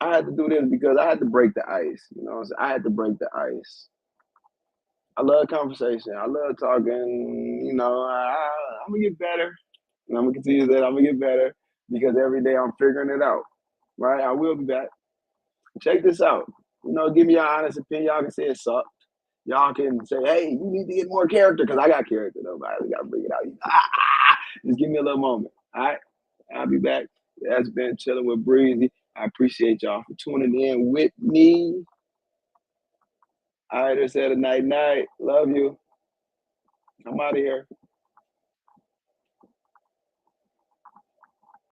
I had to do this because I had to break the ice. You know what I'm saying? I had to break the ice. I love conversation. I love talking. You know, I'm going to get better. And I'm going to continue that. I'm going to get better because every day I'm figuring it out. Right? I will be back. Check this out. You know, give me your honest opinion. Y'all can say it sucked. Y'all can say, hey, you need to get more character because I got character though. I got to bring it out. Just give me a little moment. All right? I'll be back. That's been Chilling with Breezy. I appreciate y'all for tuning in with me. All right, I said a night. Love you. I'm out of here.